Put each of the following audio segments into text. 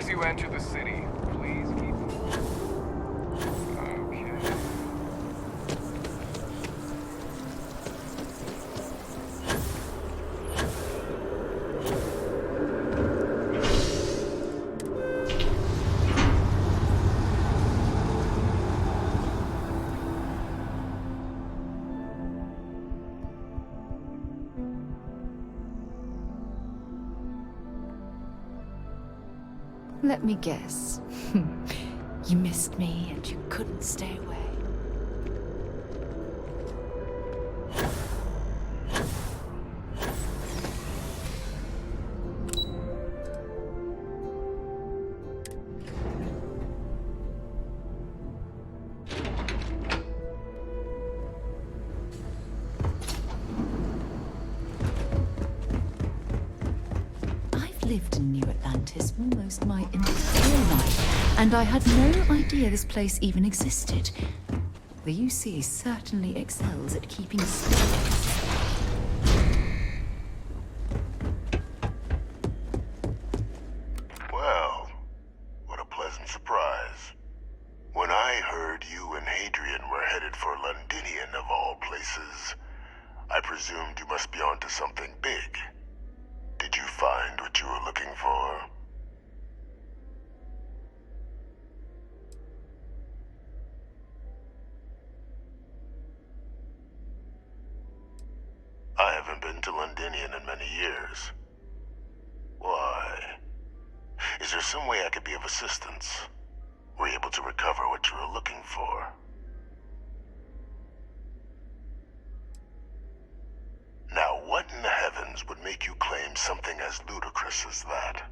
as you enter the city, please keep... Okay. Let me guess. You missed me and you couldn't stay away. I've lived in New Atlantis almost my entire life, and I had no idea this place even existed. The UC certainly excels at keeping secrets. Well, what a pleasant surprise. When I heard you and Hadrian were headed for Londinian of all places, I presumed you must be onto something big. Did you find what you were looking for? I haven't been to Londinian in many years. Why? Is there some way I could be of assistance? Were you able to recover what you were looking for? Now, what in the heavens would make you claim something as ludicrous as that?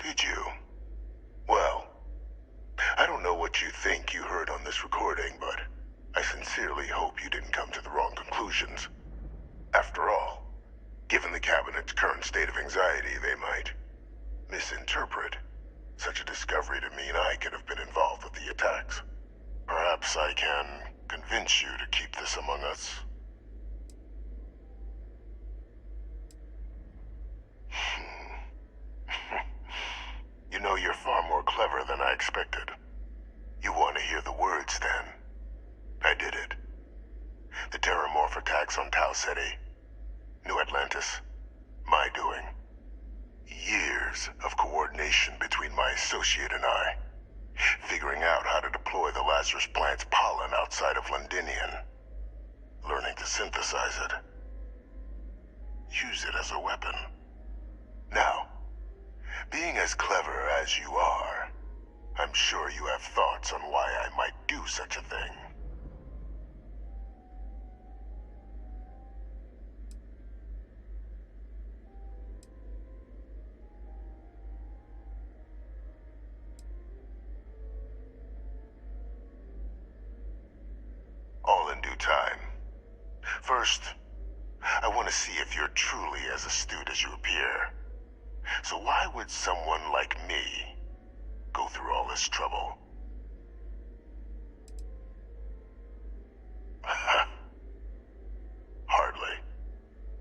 Did you? Well, I don't know what you think you heard on this recording, but I sincerely hope you didn't come to the wrong conclusions. After all, given the Cabinet's current state of anxiety, they might misinterpret such a discovery to mean I could have been involved with the attacks. Perhaps I can convince you to keep this among us. You know, you're far more clever than I expected. You want to hear the words, then? I did it. The Terramorph attacks on Tau Ceti, New Atlantis, my doing. Years of coordination between my associate and I, figuring out how to deploy the Lazarus plant's pollen outside of Londinian, learning to synthesize it, use it as a weapon. Now, being as clever as you are, I'm sure you have thoughts on why I might do such a thing. All in due time. First, I want to see if you're truly as astute as you appear. So why would someone like me go through all this trouble? Hardly.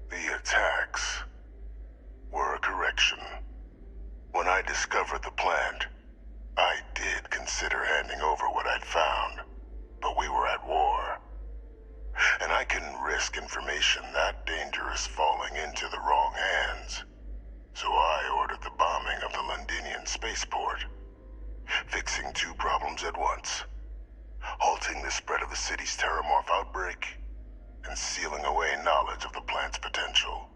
The attacks were a correction. When I discovered the plant, I did consider handing over what I'd found, but we were at war. And I couldn't risk information that dangerous falling into the wrong hands. So I ordered the bombing of the Londinian spaceport, fixing two problems at once: halting the spread of the city's Terramorph outbreak, and sealing away knowledge of the plant's potential.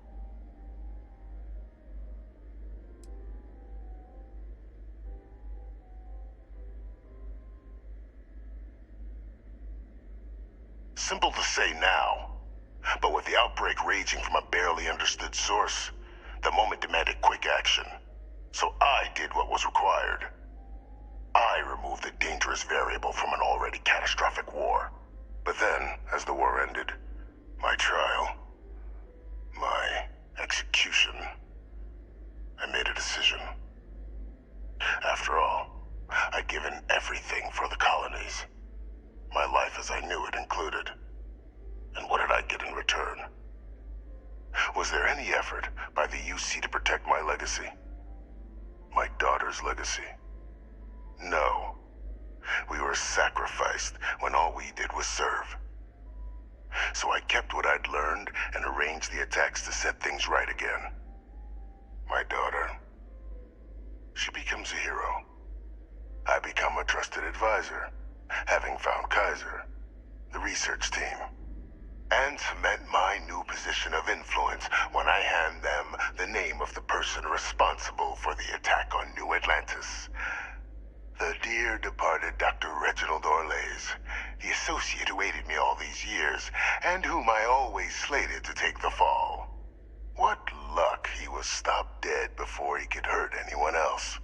Simple to say now, but with the outbreak raging from a barely understood source, the moment demanded quick action. So I did what was required. I removed the dangerous variable from an already catastrophic war. But then, as the war ended, my trial, My execution. I made a decision. After all, I'd given everything for the colonies. My life as I knew it included. And what did I get in return? Was there any effort by the UC to protect my legacy? My daughter's legacy? No. We were sacrificed when all we did was serve. So I kept what I'd learned and arranged the attacks to set things right again. My daughter. She becomes a hero. I become a trusted advisor, having found Kaiser, the research team, and cement my new position of influence when I hand them the name of the person responsible for the attack on New Atlantis. The dear departed Dr. Reginald Orlays, the associate who aided me all these years, and whom I always slated to take the fall. What luck he was stopped dead before he could hurt anyone else.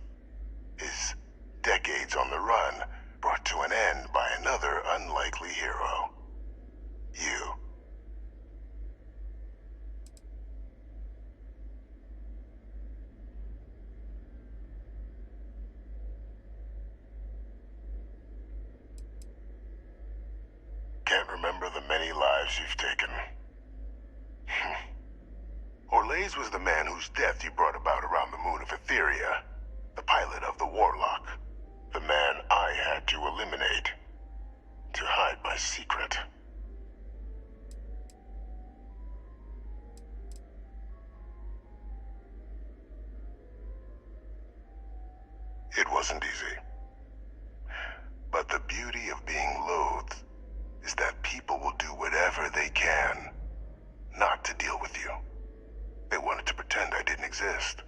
His decades on the run brought to an end by another unlikely hero. You. Can't remember the many lives you've taken. Orlays was the man whose death you brought about around the moon of Etheria, the pilot of the Warlock, the man I had to eliminate, to hide my secret. It wasn't easy. But the beauty of being loathed is that people will do whatever they can not to deal with you. They wanted to pretend I didn't exist.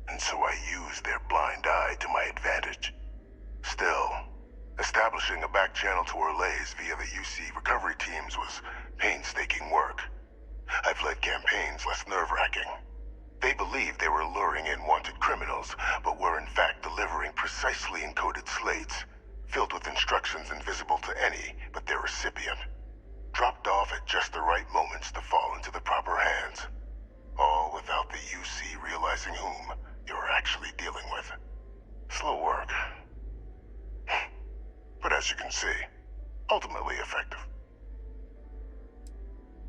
And so I used their blind eye to my advantage. Still, establishing a back channel to Orlays via the UC recovery teams was painstaking work. I've led campaigns less nerve-wracking. They believed they were luring in wanted criminals, but were in fact delivering precisely encoded slates, filled with instructions invisible to any but their recipient, dropped off at just the right moments to fall into the proper hands. All without the UC realizing whom you were actually dealing with. Slow work. But as you can see, ultimately effective.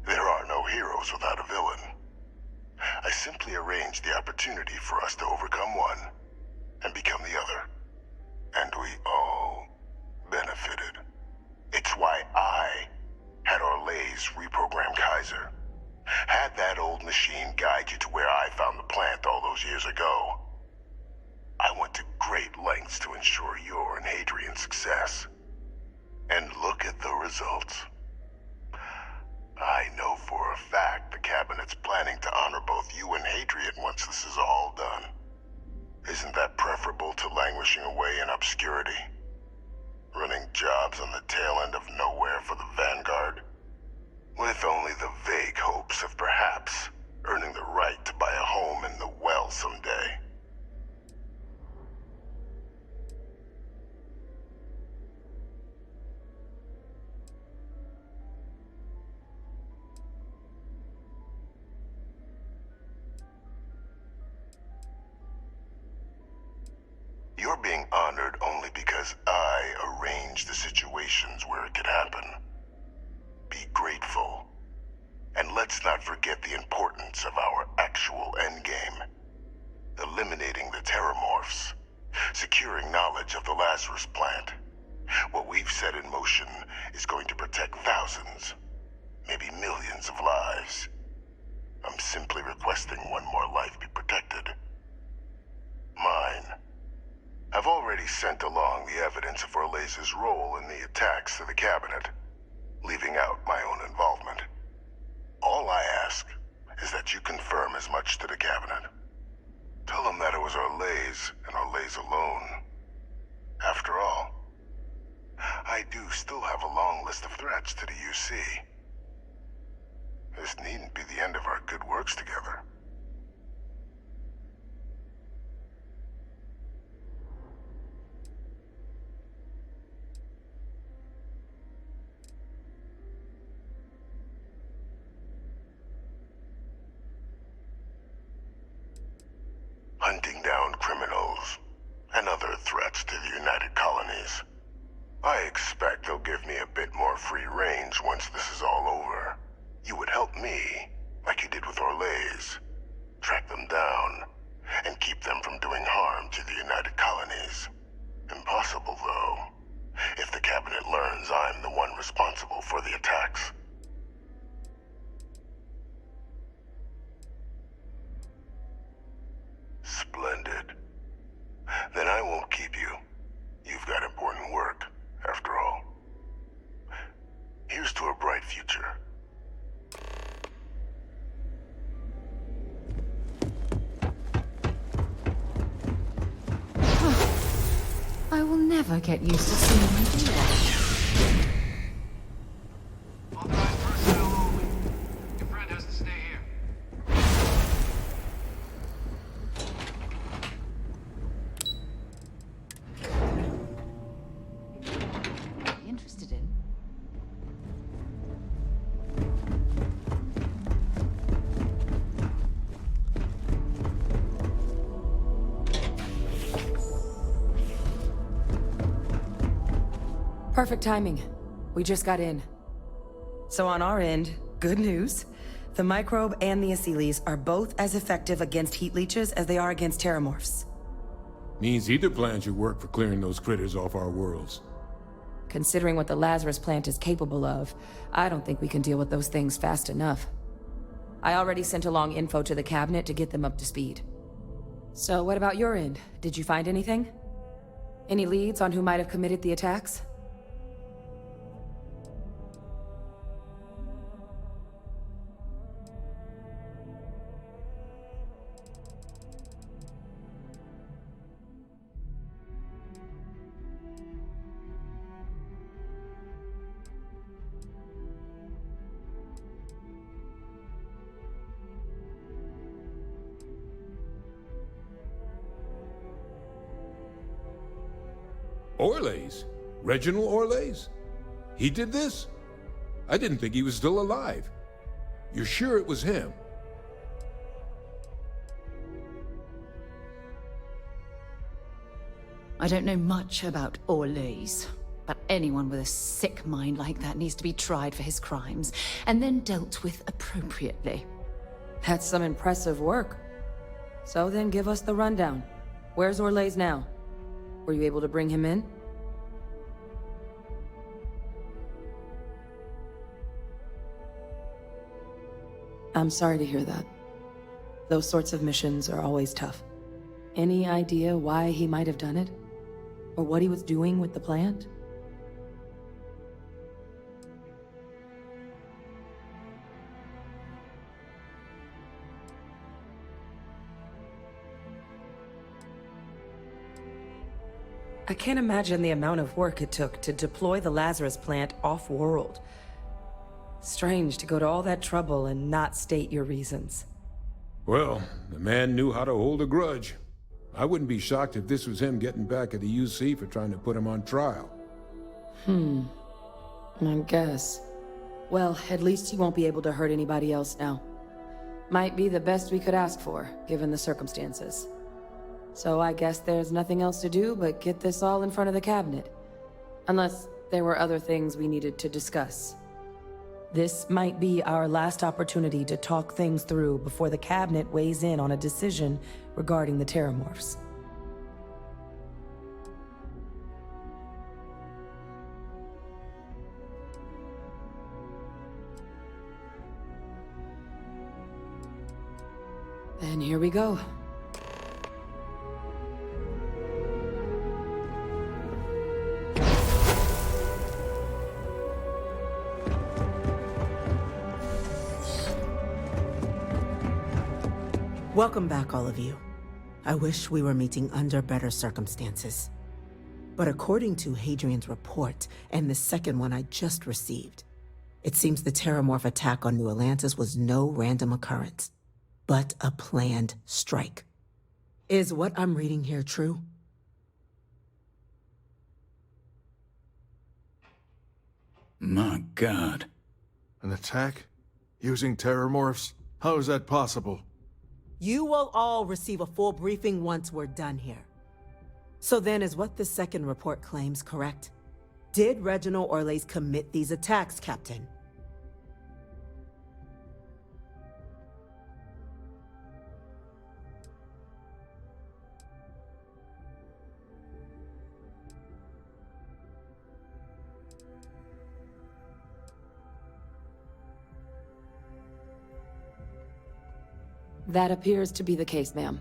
There are no heroes without a villain. I simply arranged the opportunity for us to overcome one and become the other. And we all benefited. It's why I had Orlays reprogram Kaiser. Had that old machine guide you to where I found the plant all those years ago. I went to great lengths to ensure your and Hadrian's success. And look at the results. I know for a fact the Cabinet's planning to honor both you and Hadrian once this is all done. Isn't that preferable to languishing away in obscurity? Running jobs on the tail end of nowhere for the Vanguard? With only the vague hopes of perhaps earning the right to buy a home in the well someday. You're being honored only because I arranged the situations where it could happen. Be grateful. And let's not forget the importance of our actual endgame. Eliminating the Terramorphs. Securing knowledge of the Lazarus plant. What we've set in motion is going to protect thousands, maybe millions of lives. I'm simply requesting one more life be protected. Mine. I've already sent along the evidence of Orlays' role in the attacks to the Cabinet, leaving out my own involvement. All I ask is that you confirm as much to the Cabinet. Tell them that it was Orlays and Orlays alone. After all, I do still have a long list of threats to the UC. This needn't be the end of our good works together. known criminals, and other threats to the United Colonies. I expect they'll give me a bit more free range once this is all over. You would help me, like you did with Orlays. Track them down, and keep them from doing harm to the United Colonies. Impossible, though, if the Cabinet learns I'm the one responsible for the attacks. Splendid. Then I won't keep you. You've got important work, after all. Here's to a bright future. I will never get used to seeing you do that. Authorized personnel only. Your friend has to stay here. Be interested in. Perfect timing. We just got in. So on our end, good news. The microbe and the acyles are both as effective against heat leeches as they are against terramorphs. Means either plan should work for clearing those critters off our worlds. Considering what the Lazarus plant is capable of, I don't think we can deal with those things fast enough. I already sent along info to the Cabinet to get them up to speed. So what about your end? Did you find anything? Any leads on who might have committed the attacks? Orlays? Reginald Orlays? He did this? I didn't think he was still alive. You're sure it was him? I don't know much about Orlays, but anyone with a sick mind like that needs to be tried for his crimes, and then dealt with appropriately. That's some impressive work. So then give us the rundown. Where's Orlays now? Were you able to bring him in? I'm sorry to hear that. Those sorts of missions are always tough. Any idea why he might have done it? Or what he was doing with the plant? I can't imagine the amount of work it took to deploy the Lazarus plant off-world. Strange to go to all that trouble and not state your reasons. Well, the man knew how to hold a grudge. I wouldn't be shocked if this was him getting back at the UC for trying to put him on trial. I guess. Well, at least he won't be able to hurt anybody else now. Might be the best we could ask for, given the circumstances. So I guess there's nothing else to do but get this all in front of the Cabinet. Unless there were other things we needed to discuss. This might be our last opportunity to talk things through before the Cabinet weighs in on a decision regarding the Terramorphs. Then here we go. Welcome back, all of you. I wish we were meeting under better circumstances. But according to Hadrian's report, and the second one I just received, it seems the Terramorph attack on New Atlantis was no random occurrence, but a planned strike. Is what I'm reading here true? My God. An attack? Using terramorphs? How is that possible? You will all receive a full briefing once we're done here. So then, is what the second report claims correct? Did Reginald Orles commit these attacks, Captain? That appears to be the case, ma'am.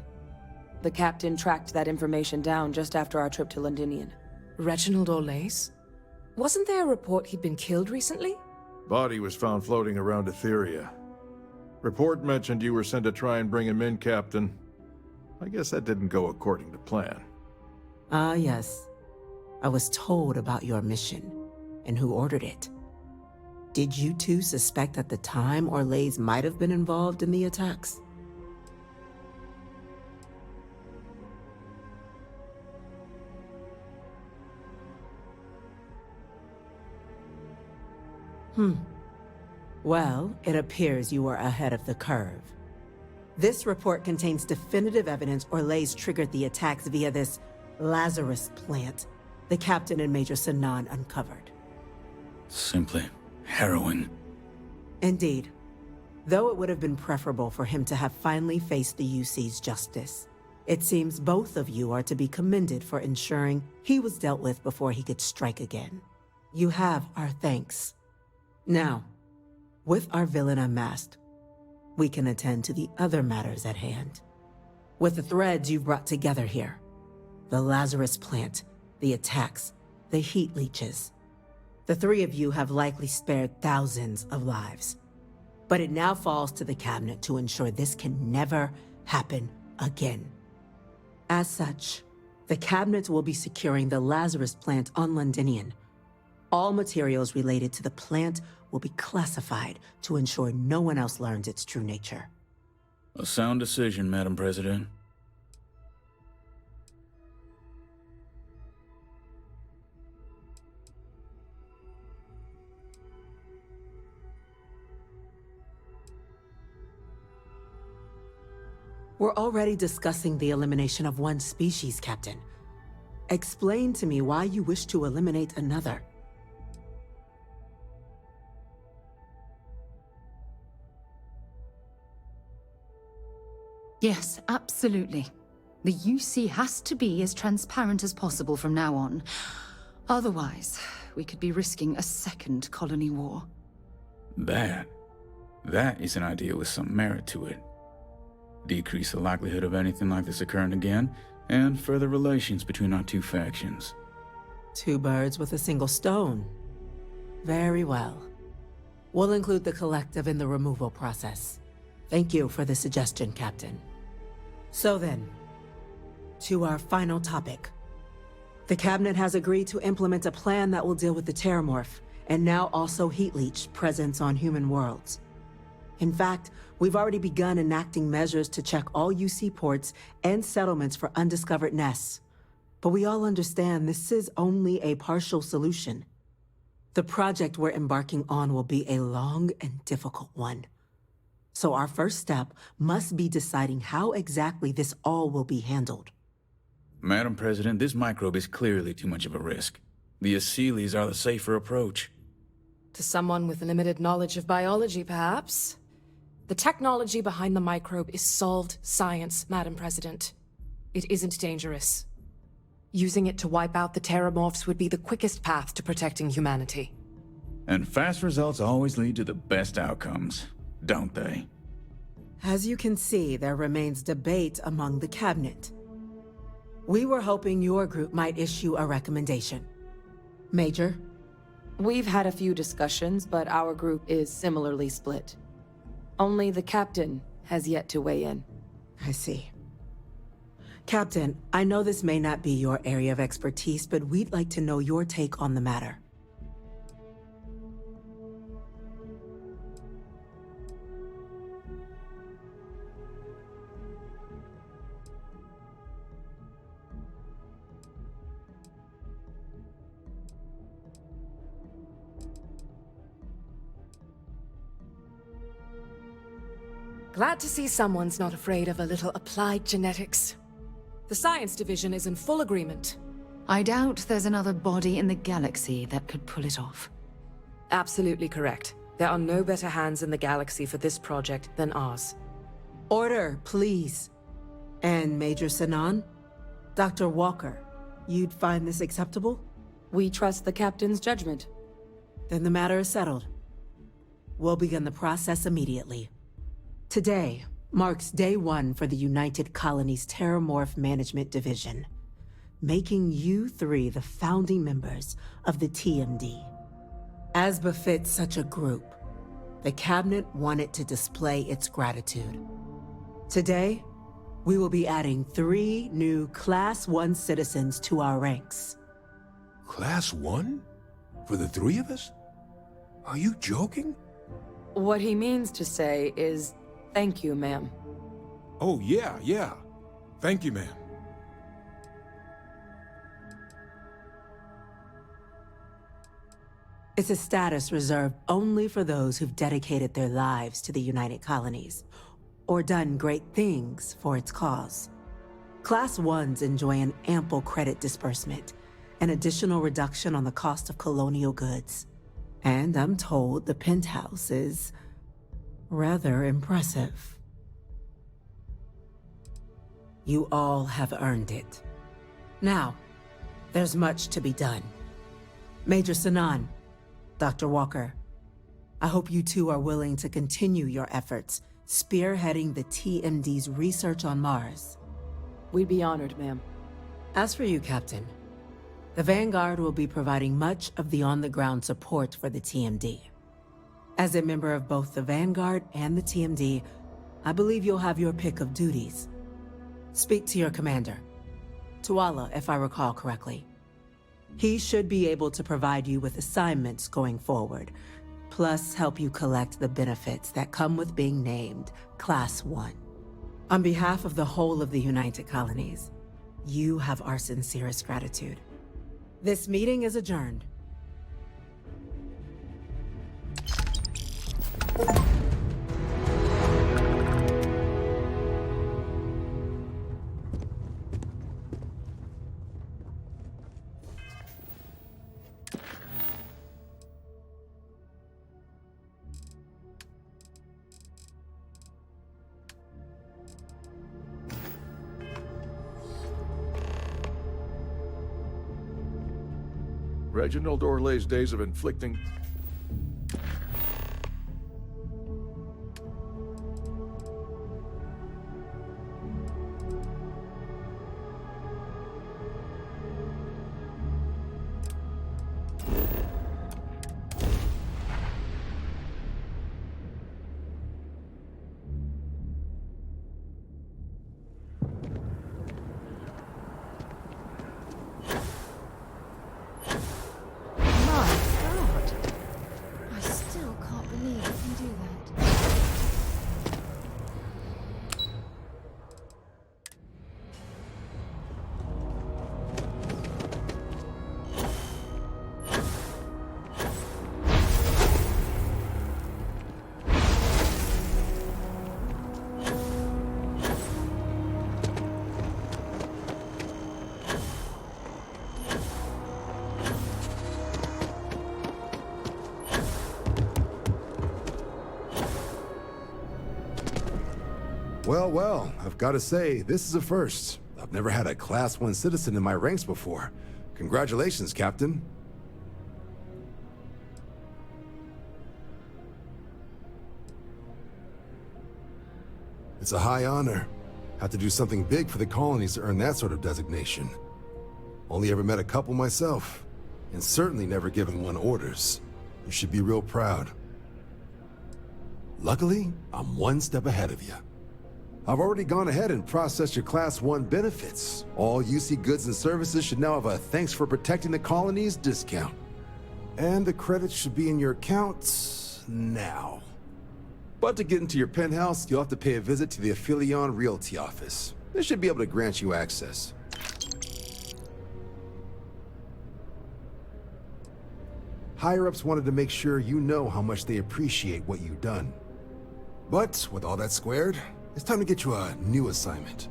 The captain tracked that information down just after our trip to Londinian. Reginald Orles? Wasn't there a report he'd been killed recently? Body was found floating around Etheria. Report mentioned you were sent to try and bring him in, Captain. I guess that didn't go according to plan. Ah, yes. I was told about your mission and who ordered it. Did you two suspect at the time Orles might have been involved in the attacks? Well, it appears you were ahead of the curve. This report contains definitive evidence Orles triggered the attacks via this Lazarus plant the captain and Major Sanan uncovered. Simply harrowing. Indeed. Though it would have been preferable for him to have finally faced the UC's justice, it seems both of you are to be commended for ensuring he was dealt with before he could strike again. You have our thanks. Now, with our villain unmasked, we can attend to the other matters at hand. With the threads you've brought together here, the Lazarus plant, the attacks, the heat leeches, the three of you have likely spared thousands of lives. But it now falls to the cabinet to ensure this can never happen again. As such, the cabinet will be securing the Lazarus plant on Londinian. All materials related to the plant will be classified to ensure no one else learns its true nature. A sound decision, Madam President. We're already discussing the elimination of one species, Captain. Explain to me why you wish to eliminate another. Yes, absolutely. The UC has to be as transparent as possible from now on. Otherwise, we could be risking a second colony war. That is an idea with some merit to it. Decrease the likelihood of anything like this occurring again, and further relations between our two factions. Two birds with a single stone. Very well. We'll include the collective in the removal process. Thank you for the suggestion, Captain. So then, to our final topic. The Cabinet has agreed to implement a plan that will deal with the Terramorph, and now also Heat Leech presence on human worlds. In fact, we've already begun enacting measures to check all UC ports and settlements for undiscovered nests. But we all understand this is only a partial solution. The project we're embarking on will be a long and difficult one. So our first step must be deciding how exactly this all will be handled. Madam President, this microbe is clearly too much of a risk. The Aseles are the safer approach. To someone with limited knowledge of biology, perhaps? The technology behind the microbe is solved science, Madam President. It isn't dangerous. Using it to wipe out the Terramorphs would be the quickest path to protecting humanity. And fast results always lead to the best outcomes, don't they? As you can see, there remains debate among the Cabinet. We were hoping your group might issue a recommendation. Major? We've had a few discussions, but our group is similarly split. Only the captain has yet to weigh in. I see. Captain, I know this may not be your area of expertise, but we'd like to know your take on the matter. Glad to see someone's not afraid of a little applied genetics. The science division is in full agreement. I doubt there's another body in the galaxy that could pull it off. Absolutely correct. There are no better hands in the galaxy for this project than ours. Order, please. And Major Sanan? Dr. Walker, you'd find this acceptable? We trust the captain's judgment. Then the matter is settled. We'll begin the process immediately. Today marks day one for the United Colonies Terramorph Management Division, making you three the founding members of the TMD. As befits such a group, the Cabinet wanted to display its gratitude. Today, we will be adding 3 new Class 1 citizens to our ranks. Class 1? For the 3 of us? Are you joking? What he means to say is, thank you, ma'am. Oh, yeah. Thank you, ma'am. It's a status reserved only for those who've dedicated their lives to the United Colonies, or done great things for its cause. Class 1s enjoy an ample credit disbursement, an additional reduction on the cost of colonial goods. And I'm told the penthouse is rather impressive. You all have earned it. Now, there's much to be done. Major Sanan, Dr. Walker, I hope you two are willing to continue your efforts spearheading the TMD's research on Mars. We'd be honored, ma'am. As for you, Captain, the Vanguard will be providing much of the on-the-ground support for the TMD. As a member of both the Vanguard and the TMD, I believe you'll have your pick of duties. Speak to your commander, Tuala, if I recall correctly. He should be able to provide you with assignments going forward, plus help you collect the benefits that come with being named Class 1. On behalf of the whole of the United Colonies, you have our sincerest gratitude. This meeting is adjourned. Reginald Orlay's days of inflicting... Well, I've got to say, this is a first. I've never had a Class 1 citizen in my ranks before. Congratulations, Captain. It's a high honor. Have to do something big for the colonies to earn that sort of designation. Only ever met a couple myself, and certainly never given one orders. You should be real proud. Luckily, I'm one step ahead of you. I've already gone ahead and processed your Class 1 benefits. All UC goods and services should now have a thanks for protecting the colonies discount. And the credits should be in your accounts now. But to get into your penthouse, you'll have to pay a visit to the Aphelion Realty office. They should be able to grant you access. Higher-ups wanted to make sure you know how much they appreciate what you've done. But with all that squared, it's time to get you a new assignment.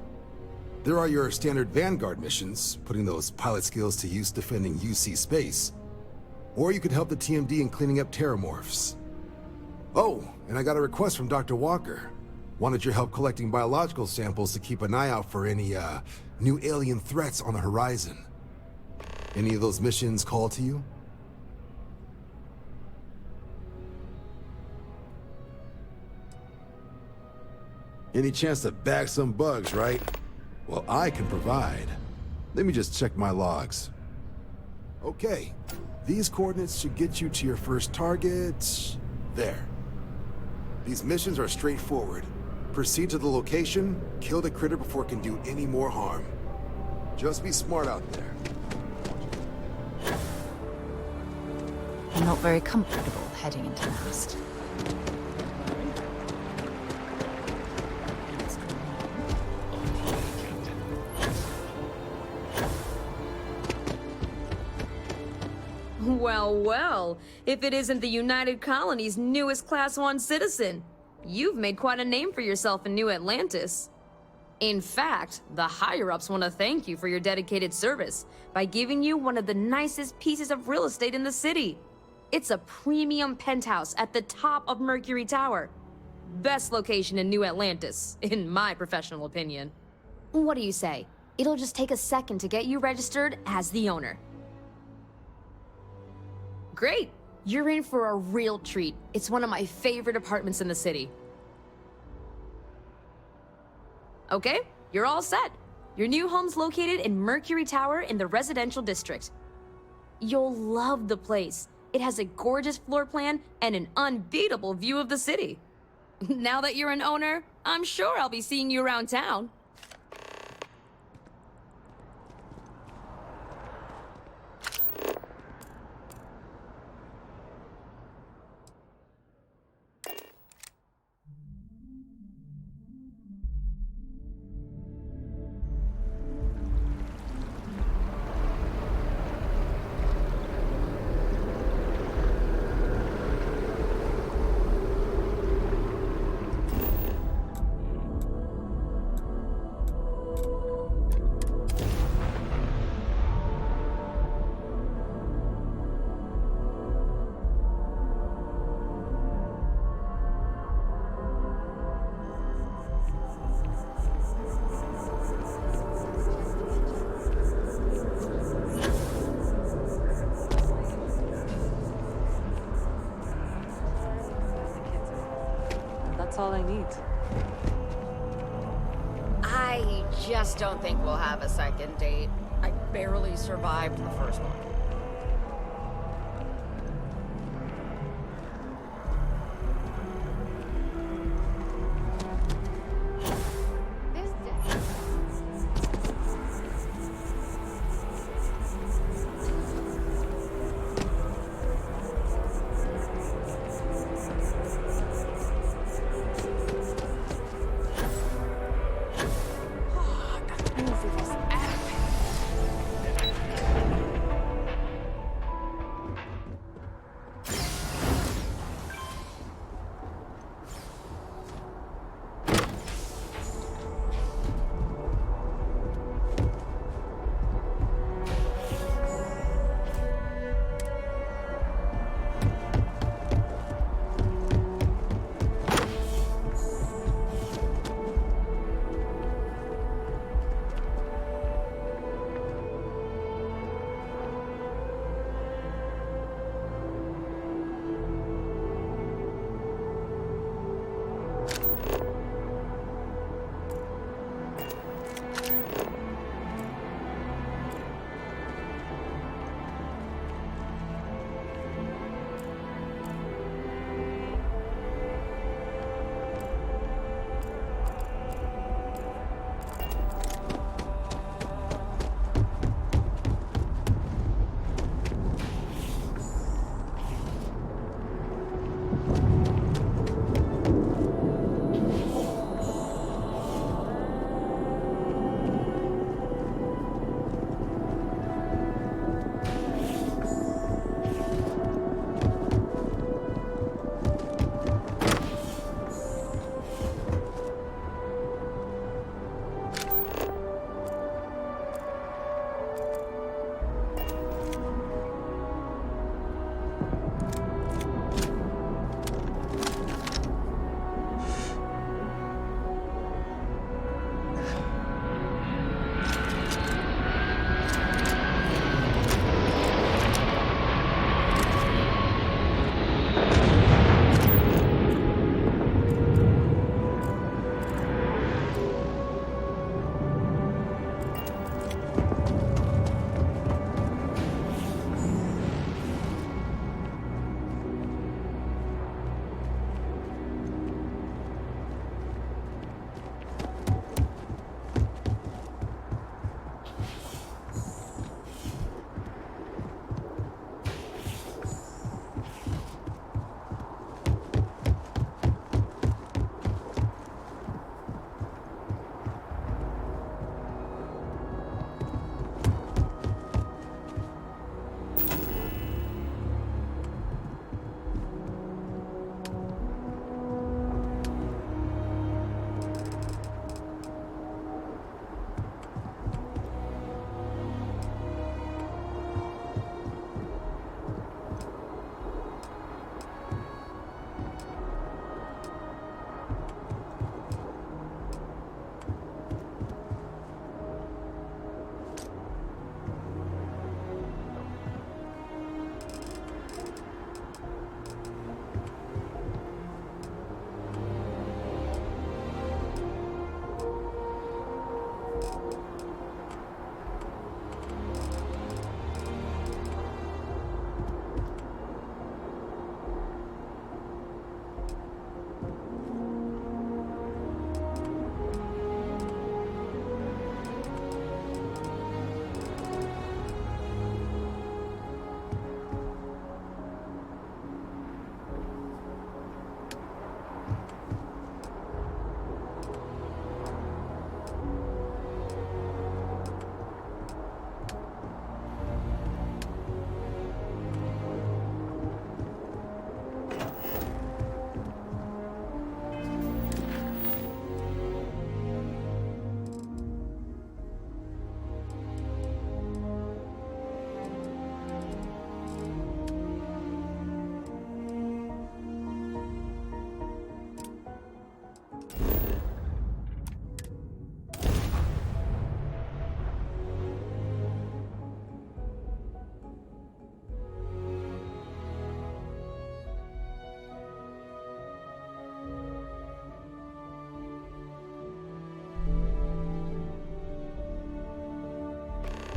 There are your standard Vanguard missions, putting those pilot skills to use defending UC space. Or you could help the TMD in cleaning up terramorphs. Oh, and I got a request from Dr. Walker. Wanted your help collecting biological samples to keep an eye out for any, new alien threats on the horizon. Any of those missions call to you? Any chance to bag some bugs, right? Well, I can provide. Let me just check my logs. Okay, these coordinates should get you to your first target. There. These missions are straightforward. Proceed to the location, kill the critter before it can do any more harm. Just be smart out there. I'm not very comfortable heading into Nast. Well, well, if it isn't the United Colony's newest Class 1 citizen. You've made quite a name for yourself in New Atlantis. In fact, the higher-ups want to thank you for your dedicated service by giving you one of the nicest pieces of real estate in the city. It's a premium penthouse at the top of Mercury Tower. Best location in New Atlantis, in my professional opinion. What do you say? It'll just take a second to get you registered as the owner. Great! You're in for a real treat. It's one of my favorite apartments in the city. Okay, you're all set. Your new home's located in Mercury Tower in the residential district. You'll love the place. It has a gorgeous floor plan and an unbeatable view of the city. Now that you're an owner, I'm sure I'll be seeing you around town. That's all I need. I just don't think we'll have a second date. I barely survived the first one.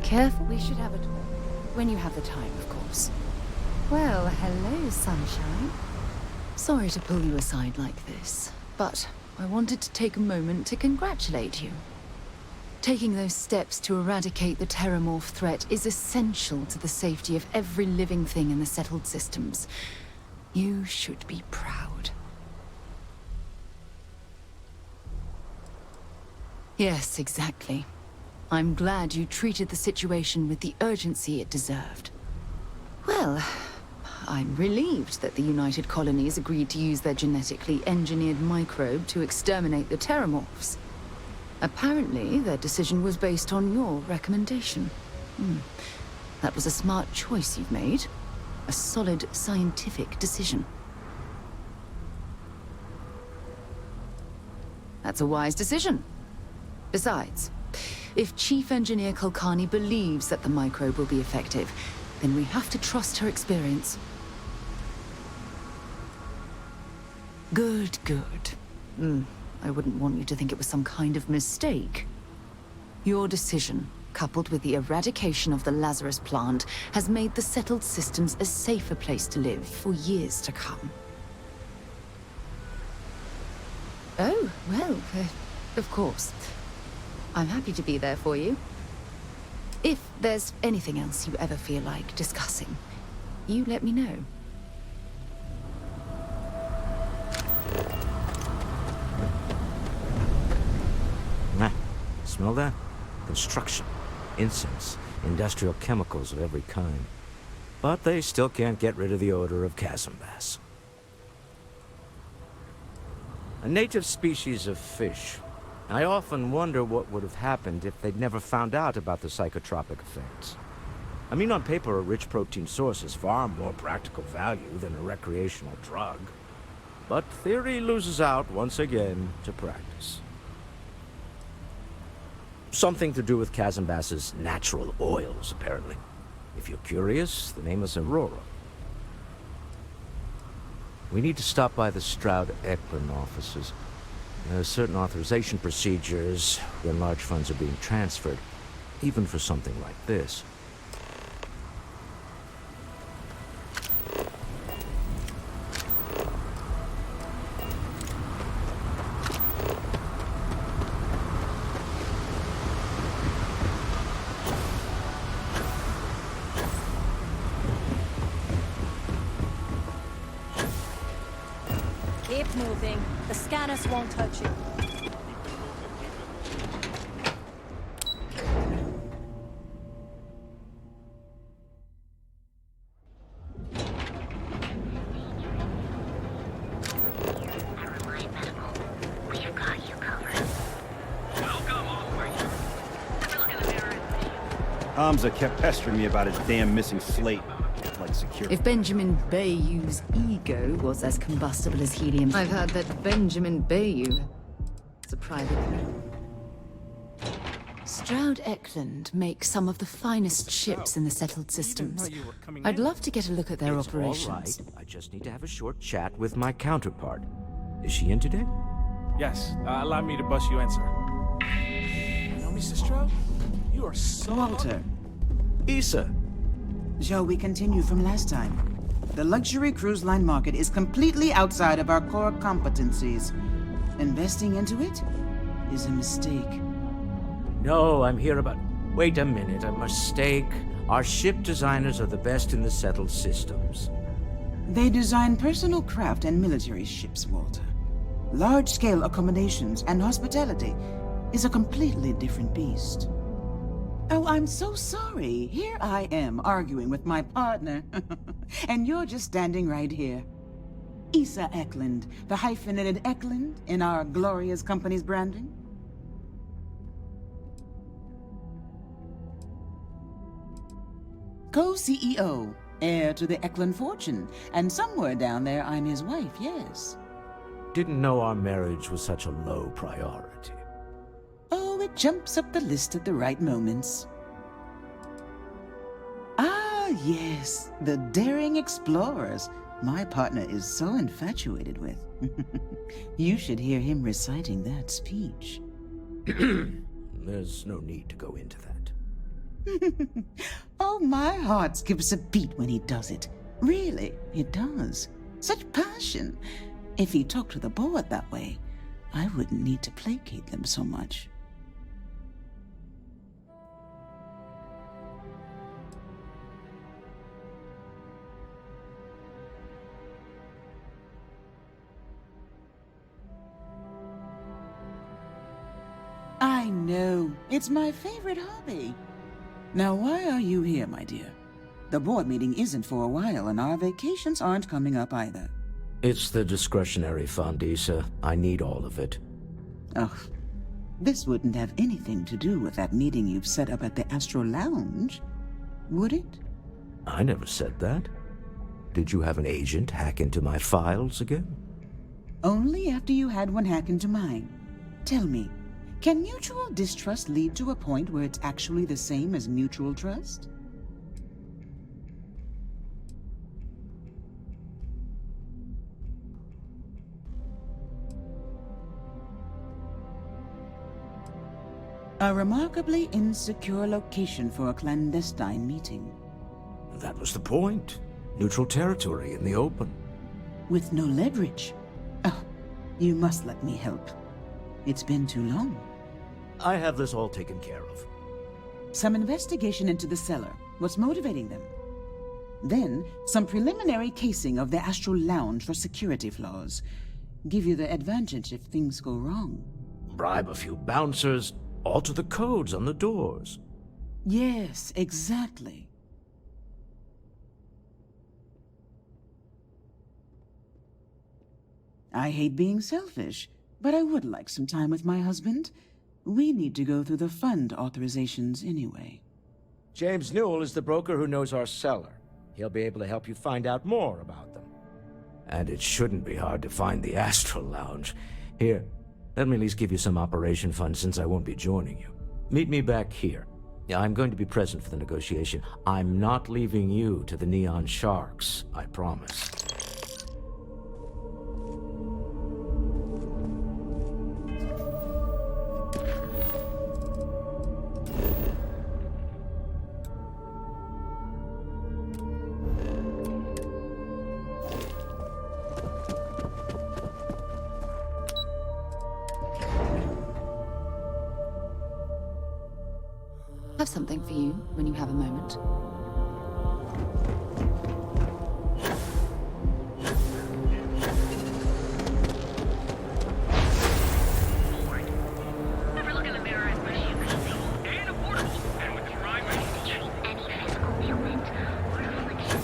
Careful, we should have a talk. When you have the time, of course. Well, hello, sunshine. Sorry to pull you aside like this, but I wanted to take a moment to congratulate you. Taking those steps to eradicate the Terramorph threat is essential to the safety of every living thing in the settled systems. You should be proud. Yes, exactly. I'm glad you treated the situation with the urgency it deserved. Well, I'm relieved that the United Colonies agreed to use their genetically engineered microbe to exterminate the Terramorphs. Apparently, their decision was based on your recommendation. That was a smart choice you've made. A solid scientific decision. That's a wise decision. Besides, if Chief Engineer Kulkarni believes that the microbe will be effective, then we have to trust her experience. Good, good. I wouldn't want you to think it was some kind of mistake. Your decision, coupled with the eradication of the Lazarus plant, has made the settled systems a safer place to live for years to come. Oh, well, of course. I'm happy to be there for you. If there's anything else you ever feel like discussing, you let me know. Smell that? Construction, incense, industrial chemicals of every kind. But they still can't get rid of the odor of Chasmbass. A native species of fish. I often wonder what would have happened if they'd never found out about the psychotropic effects. I mean, on paper, a rich protein source has far more practical value than a recreational drug. But theory loses out once again to practice. Something to do with Chasmbass's natural oils, apparently. If you're curious, the name is Aurora. We need to stop by the Stroud-Eklund offices. There are certain authorization procedures when large funds are being transferred, even for something like this. Keep moving. The scanners won't touch you. Hamza kept pestering me about his damn missing slate. Like security. If Benjamin Bayou's ego was as combustible as helium, I've heard that Benjamin Bayou is a private. Stroud-Eklund makes some of the finest ships in the settled systems. I'd love to get a look at their operations. All right. I just need to have a short chat with my counterpart. Is she in today? Yes. Allow me to bust you in, sir. You know, Mr. Stroud? You are so... Walter. Issa. Shall we continue from last time? The luxury cruise line market is completely outside of our core competencies. Investing into it is a mistake. No, I'm here about... Wait a minute, a mistake. Our ship designers are the best in the settled systems. They design personal craft and military ships, Walter. Large-scale accommodations and hospitality is a completely different beast. Oh, I'm so sorry. Here I am arguing with my partner. And you're just standing right here. Issa Eklund, the hyphenated Eklund in our glorious company's branding. Co-CEO, heir to the Eklund fortune, and somewhere down there I'm his wife, yes. Didn't know our marriage was such a low priority. Oh, it jumps up the list at the right moments. Ah, yes, the daring explorers my partner is so infatuated with. You should hear him reciting that speech. There's no need to go into that. Oh, my heart skips a beat when he does it. Really, it does. Such passion. If he talked to the board that way, I wouldn't need to placate them so much. I know. It's my favorite hobby. Now, why are you here, my dear? The board meeting isn't for a while, and our vacations aren't coming up either. It's the discretionary fund, Issa. I need all of it. Ugh. This wouldn't have anything to do with that meeting you've set up at the Astro Lounge, would it? I never said that. Did you have an agent hack into my files again? Only after you had one hack into mine. Tell me, can mutual distrust lead to a point where it's actually the same as mutual trust? A remarkably insecure location for a clandestine meeting. That was the point. Neutral territory in the open. With no leverage. Oh, you must let me help. It's been too long. I have this all taken care of. Some investigation into the cellar. What's motivating them? Then, some preliminary casing of the Astral Lounge for security flaws. Give you the advantage if things go wrong. Bribe a few bouncers, alter the codes on the doors. Yes, exactly. I hate being selfish, but I would like some time with my husband. We need to go through the fund authorizations anyway. James Newell is the broker who knows our cellar. He'll be able to help you find out more about them. And it shouldn't be hard to find the Astral Lounge. Here, let me at least give you some operation funds since I won't be joining you. Meet me back here. I'm going to be present for the negotiation. I'm not leaving you to the Neon Sharks, I promise. Have something for you when you have a moment. Never look in the mirror and wish you could see. And affordable. And with the right range. Treat any physical ailment or affliction.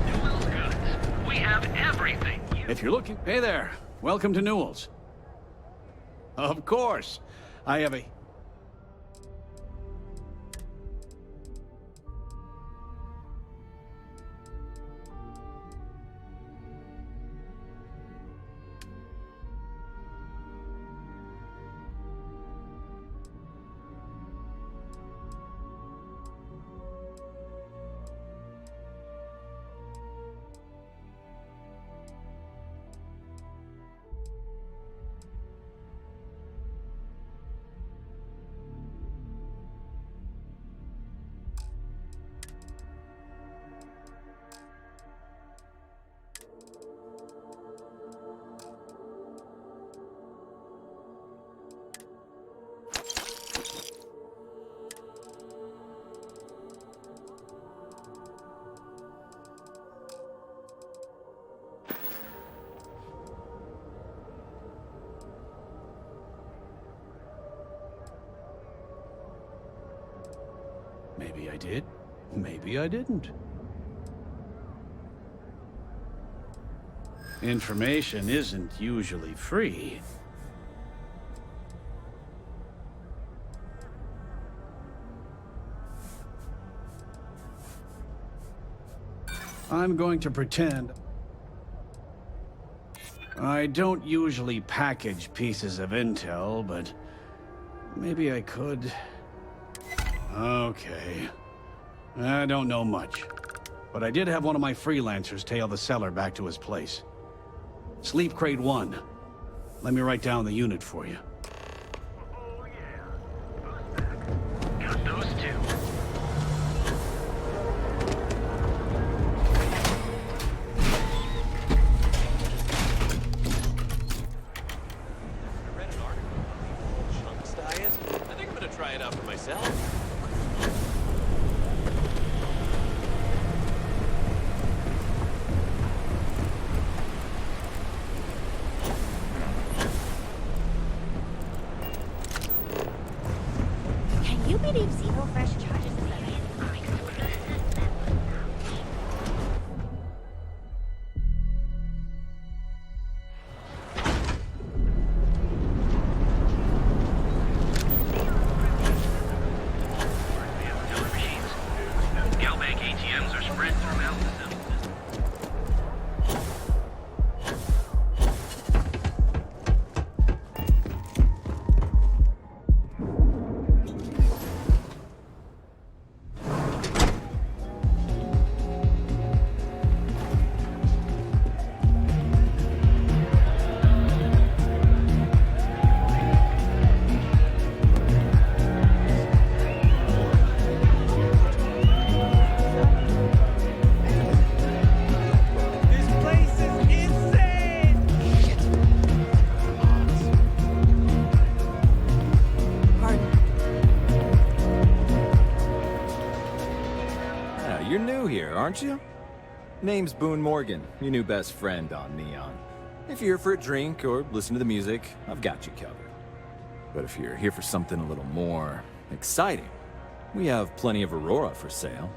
Newell's Goods. We have everything. If you're looking... Hey there. Welcome to Newell's. Of course. I have a... Maybe I did. Maybe I didn't. Information isn't usually free. I'm going to pretend I don't usually package pieces of intel, but maybe I could. Okay. I don't know much, but I did have one of my freelancers tail the seller back to his place. Sleep Crate 1. Let me write down the unit for you. Got those two. Read an article on the chunks diet. I think I'm gonna try it out for myself. Can you believe Zero Fresh charges a million? Galbank ATMs are spread throughout the zone. This place is insane! You're new here, aren't you? Name's Boone Morgan, your new best friend on Neon. If you're here for a drink or listen to the music, I've got you covered. But if you're here for something a little more exciting, we have plenty of Aurora for sale.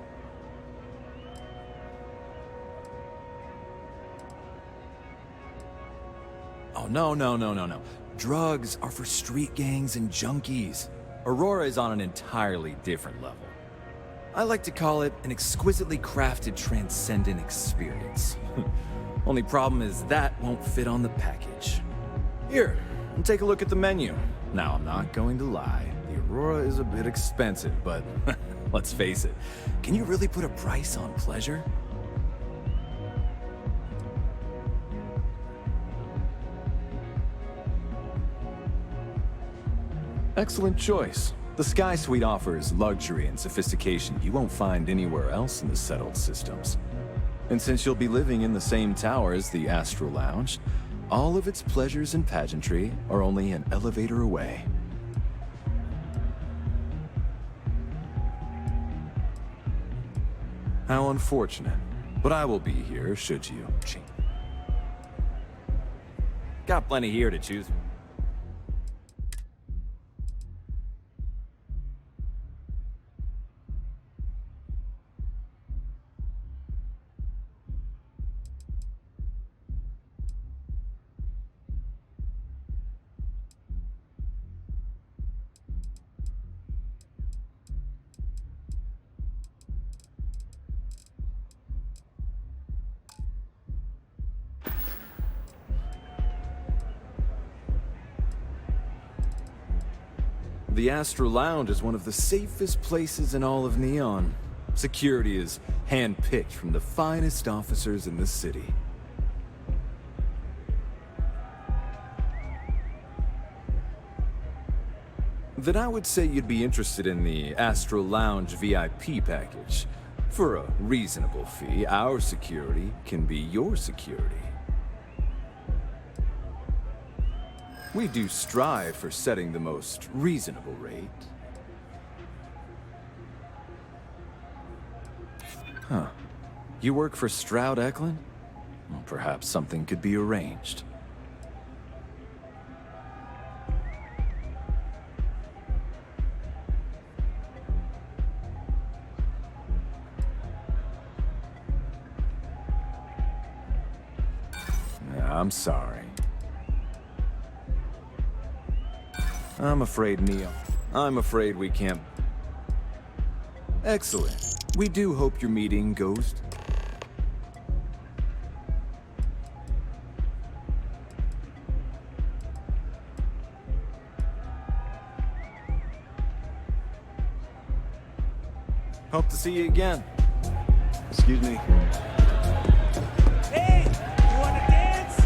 Oh, no. Drugs are for street gangs and junkies. Aurora is on an entirely different level. I like to call it an exquisitely crafted, transcendent experience. Only problem is that won't fit on the package. Here, take a look at the menu. Now, I'm not going to lie. The Aurora is a bit expensive, but let's face it. Can you really put a price on pleasure? Excellent choice. The Sky Suite offers luxury and sophistication you won't find anywhere else in the settled systems. And since you'll be living in the same tower as the Astral Lounge, all of its pleasures and pageantry are only an elevator away. How unfortunate. But I will be here should you change. Got plenty here to choose. The Astral Lounge is one of the safest places in all of Neon. Security is hand-picked from the finest officers in the city. Then I would say you'd be interested in the Astral Lounge VIP package. For a reasonable fee, our security can be your security. We do strive for setting the most reasonable rate. Huh. You work for Stroud Eklund? Well, perhaps something could be arranged. I'm sorry. I'm afraid, Neo. I'm afraid we can't. Excellent. We do hope your meeting goes. Hope to see you again. Excuse me. Hey, you wanna dance?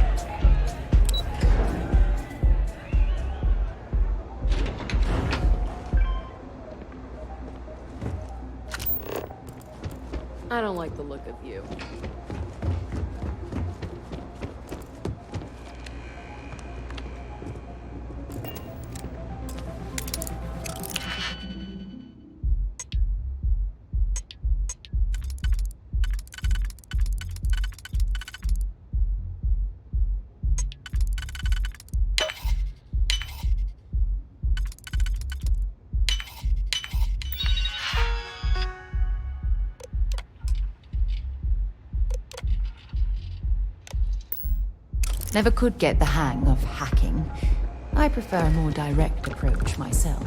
I don't like the look of you. Never could get the hang of hacking. I prefer a more direct approach myself.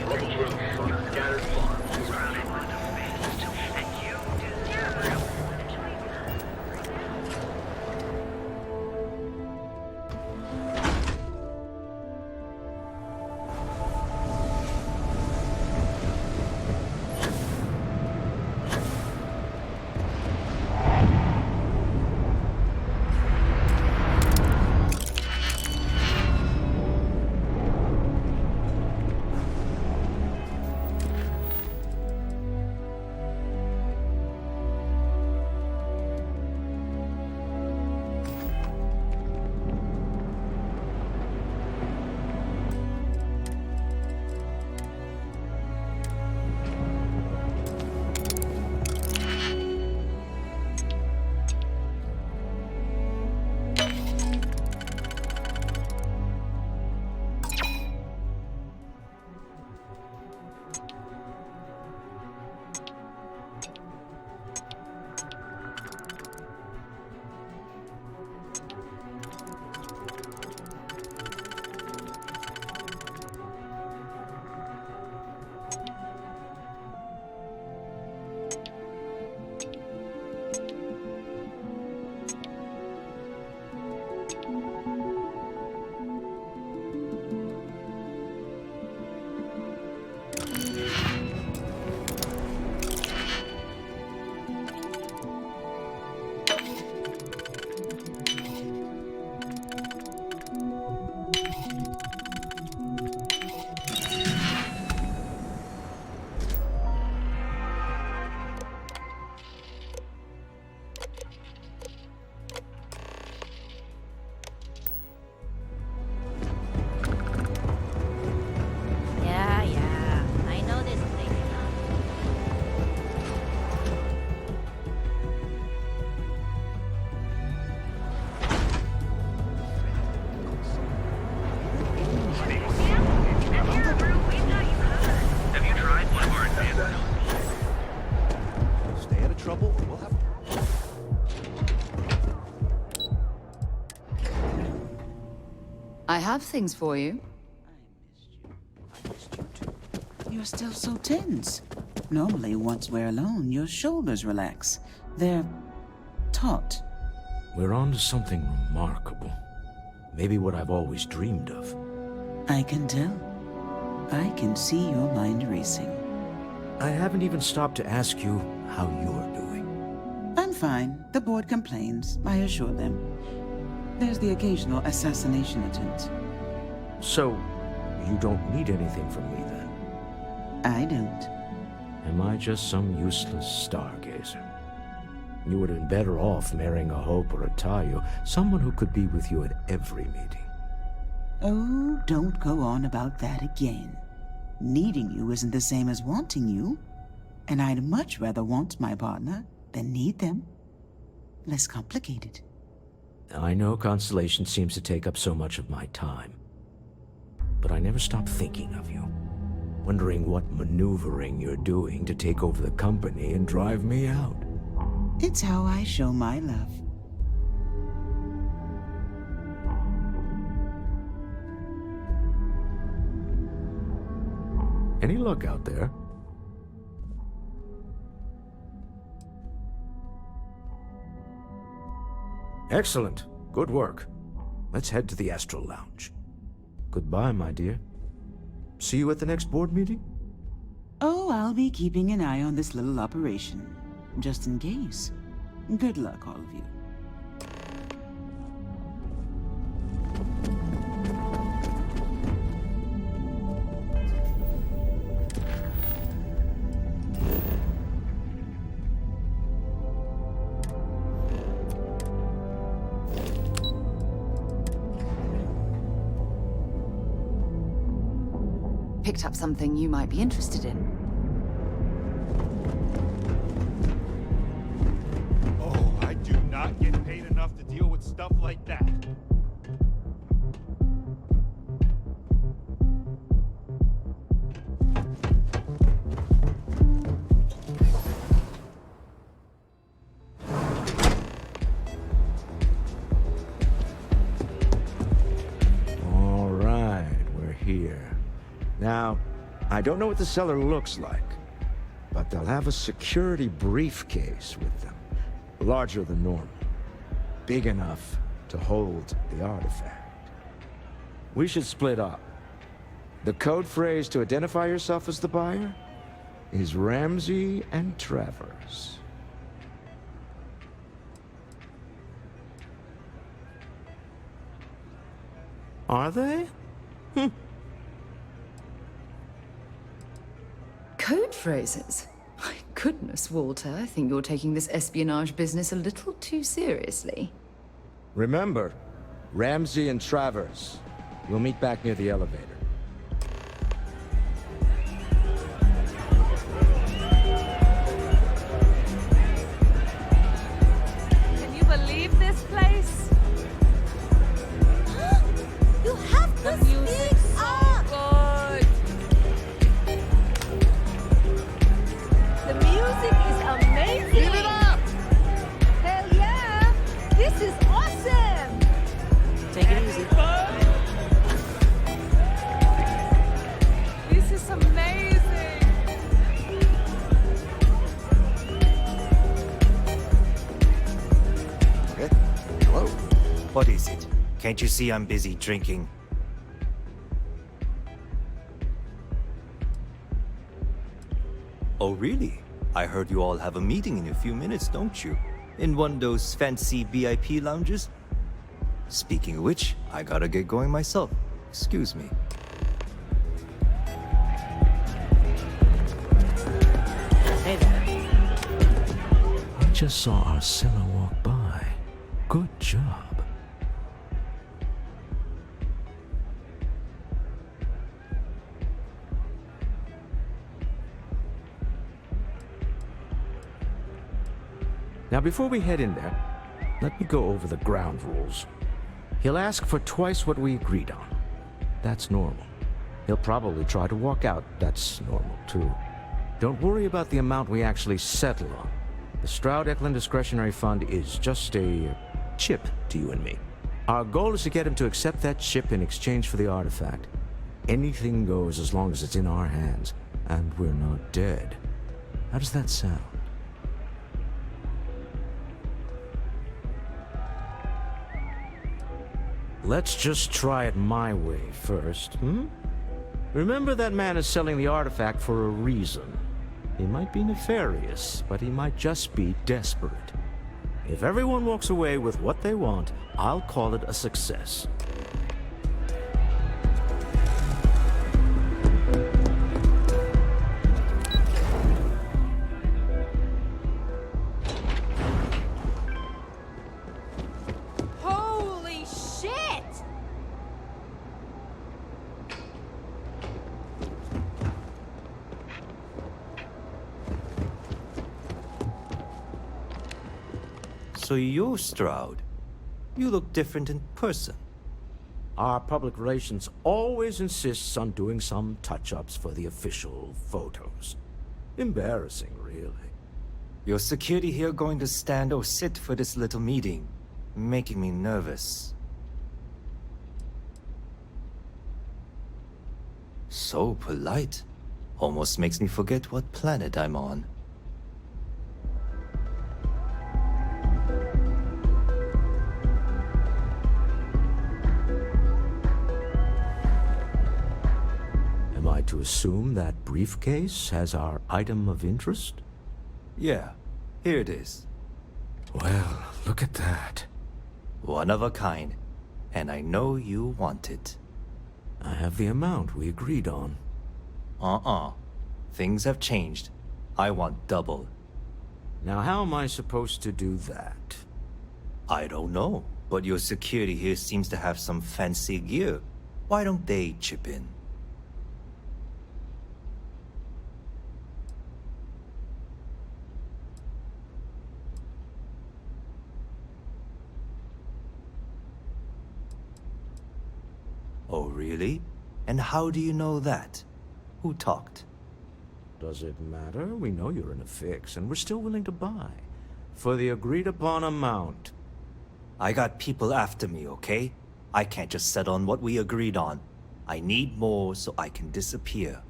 When you have a moment. I have things for you. You're still so tense. Normally, once we're alone, your shoulders relax. They're taut. We're on to something remarkable. Maybe what I've always dreamed of. I can tell. I can see your mind racing. I haven't even stopped to ask you how you're doing. I'm fine. The board complains. I assure them. There's the occasional assassination attempt. So, you don't need anything from me then? I don't. Am I just some useless stargazer? You would have been better off marrying a Hope or a Tayo, someone who could be with you at every meeting. Oh, don't go on about that again. Needing you isn't the same as wanting you. And I'd much rather want my partner than need them. Less complicated. I know Constellation seems to take up so much of my time. But I never stop thinking of you. wondering what maneuvering you're doing to take over the company and drive me out. It's how I show my love. Any luck out there? Excellent. Good work. Let's head to the Astral Lounge. Goodbye, my dear. See you at the next board meeting? Oh, I'll be keeping an eye on this little operation, just in case. Good luck, all of you. Picked up something you might be interested in. Oh, I do not get paid enough to deal with stuff like that. All right, we're here. Now, I don't know what the cellar looks like, but they'll have a security briefcase with them. Larger than normal. Big enough to hold the artifact. We should split up. The code phrase to identify yourself as the buyer is Ramsey and Travers. Are they? Code phrases? My goodness, Walter, I think you're taking this espionage business a little too seriously. Remember, Ramsey and Travers. We'll meet back near the elevator. Can you believe this place? You have to speak up! Good. The music is amazing! Give it up! Hell yeah! This is awesome! Take it easy. This is amazing! Hello? What is it? Can't you see I'm busy drinking? Oh, really? I heard you all have a meeting in a few minutes, don't you? In one of those fancy VIP lounges? Speaking of which, I gotta get going myself. Excuse me. Hey there. I just saw Arcilla walk by. Good job. Now, before we head in there, let me go over the ground rules. He'll ask for twice what we agreed on. That's normal. He'll probably try to walk out. That's normal, too. Don't worry about the amount we actually settle on. The Stroud-Eklund Discretionary Fund is just a chip to you and me. Our goal is to get him to accept that chip in exchange for the artifact. Anything goes as long as it's in our hands, and we're not dead. How does that sound? Let's just try it my way first, Remember, that man is selling the artifact for a reason. He might be nefarious, but he might just be desperate. If everyone walks away with what they want, I'll call it a success. Holy shit! So you're Stroud. You look different in person. Our public relations always insists on doing some touch-ups for the official photos. Embarrassing, really. Your security here going to stand or sit for this little meeting? Making me nervous. So polite. Almost makes me forget what planet I'm on. Am I to assume that briefcase has our item of interest? Yeah, here it is. Well, look at that. One of a kind. And I know you want it. I have the amount we agreed on. Things have changed. I want double. Now how am I supposed to do that? I don't know, but your security here seems to have some fancy gear. Why don't they chip in? Oh, really? And how do you know that? Who talked? Does it matter? We know you're in a fix, and we're still willing to buy. For the agreed-upon amount. I got people after me, okay? I can't just settle on what we agreed on. I need more so I can disappear.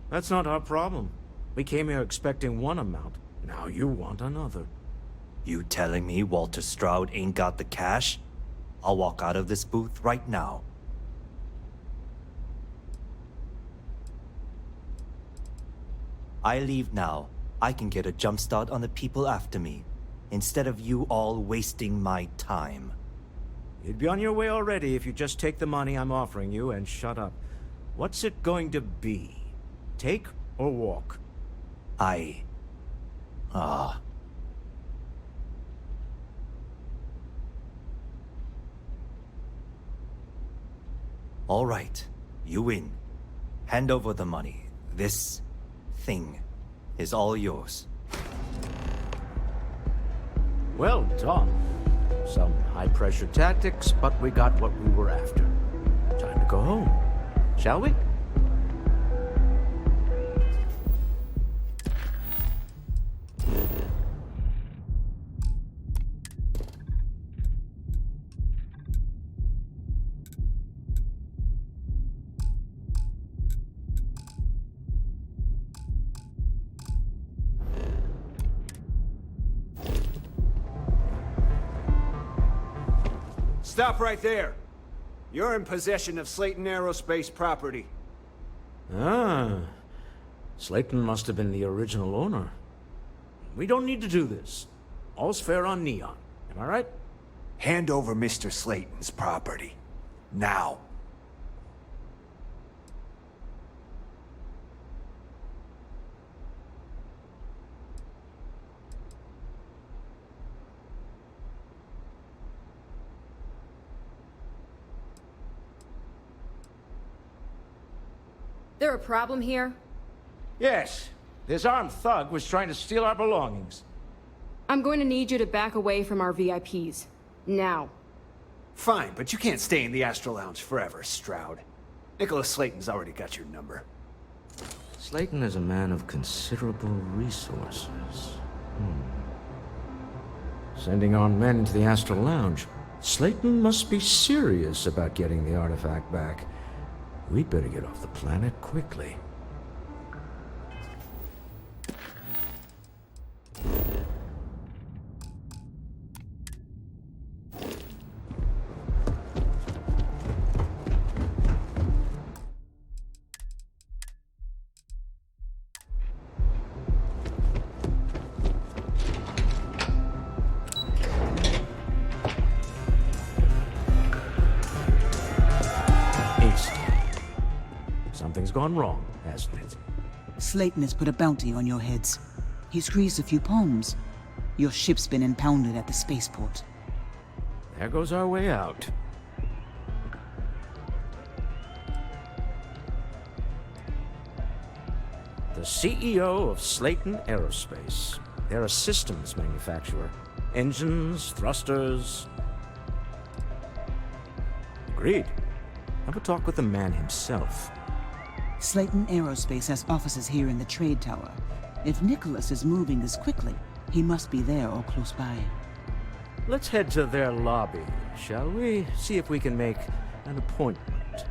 That's not our problem. We came here expecting one amount. Now you want another. You telling me Walter Stroud ain't got the cash? I'll walk out of this booth right now. I leave now. I can get a jump start on the people after me, instead of you all wasting my time. You'd be on your way already if you just take the money I'm offering you and shut up. What's it going to be? Take or walk? All right, you win. Hand over the money. This thing is all yours. Well done. Some high-pressure tactics, but we got what we were after. Time to go home, shall we? Stop right there. You're in possession of Slayton Aerospace property. Ah. Slayton must have been the original owner. We don't need to do this. All's fair on Neon. Am I right? Hand over Mr. Slayton's property. Now. There a problem here? Yes. This armed thug was trying to steal our belongings. I'm going to need you to back away from our VIPs. Now. Fine, but you can't stay in the Astro Lounge forever, Stroud. Nicholas Slayton's already got your number. Slayton is a man of considerable resources. Sending armed men into the Astral Lounge. Slayton must be serious about getting the artifact back. We'd better get off the planet quickly. Something's gone wrong, hasn't it? Slayton has put a bounty on your heads. He squeezed a few palms. Your ship's been impounded at the spaceport. There goes our way out. The CEO of Slayton Aerospace. They're a systems manufacturer. Engines, thrusters. Agreed. Have a talk with the man himself. Slayton Aerospace has offices here in the trade tower. If Nicholas is moving this quickly, he must be there or close by. Let's head to their lobby, shall we? See if we can make an appointment.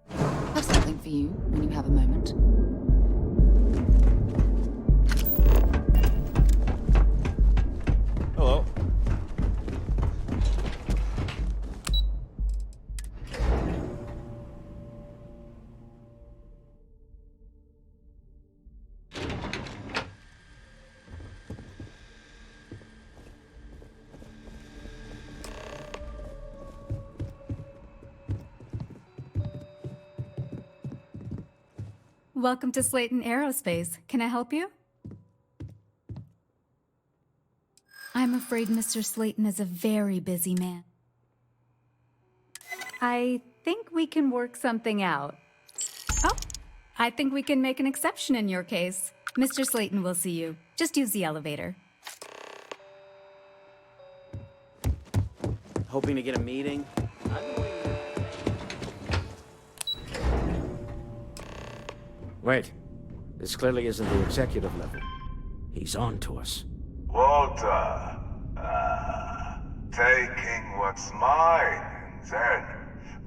Have something for you when you have a moment. Hello. Welcome to Slayton Aerospace. Can I help you? I'm afraid Mr. Slayton is a very busy man. I think we can work something out. Oh, I think we can make an exception in your case. Mr. Slayton will see you. Just use the elevator. Hoping to get a meeting? Wait. This clearly isn't the executive level. He's on to us. Walter, taking what's mine and then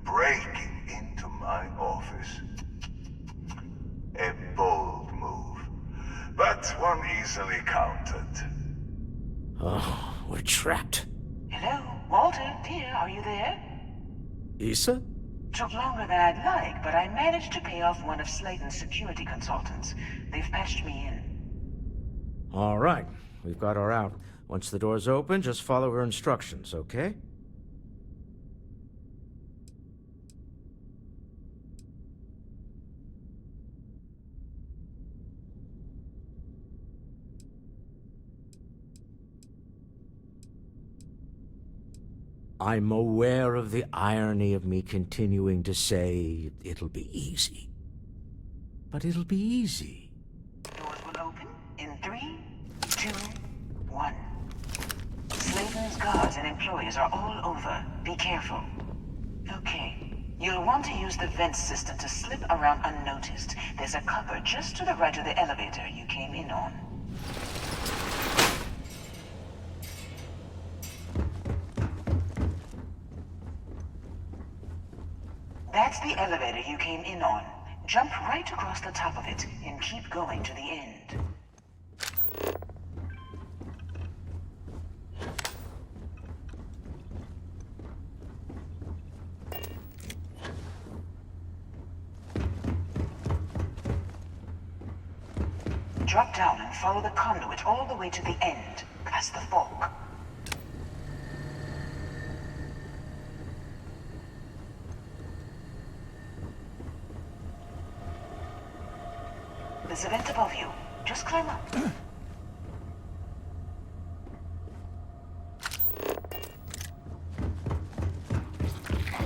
breaking into my office. A bold move, but one easily countered. Oh, we're trapped. Hello, Walter, dear, are you there? Issa? Took longer than I'd like, but I managed to pay off one of Slayton's security consultants. They've patched me in. All right. We've got her out. Once the door's open, just follow her instructions, okay? I'm aware of the irony of me continuing to say it'll be easy. But it'll be easy. Doors will open in 3, 2, 1. Slayton's guards and employees are all over. Be careful. Okay. You'll want to use the vent system to slip around unnoticed. There's a cupboard just to the right of the elevator you came in on. That's the elevator you came in on. Jump right across the top of it and keep going to the end. Drop down and follow the conduit all the way to the end, past the fork. There's a vent above you. Just climb up.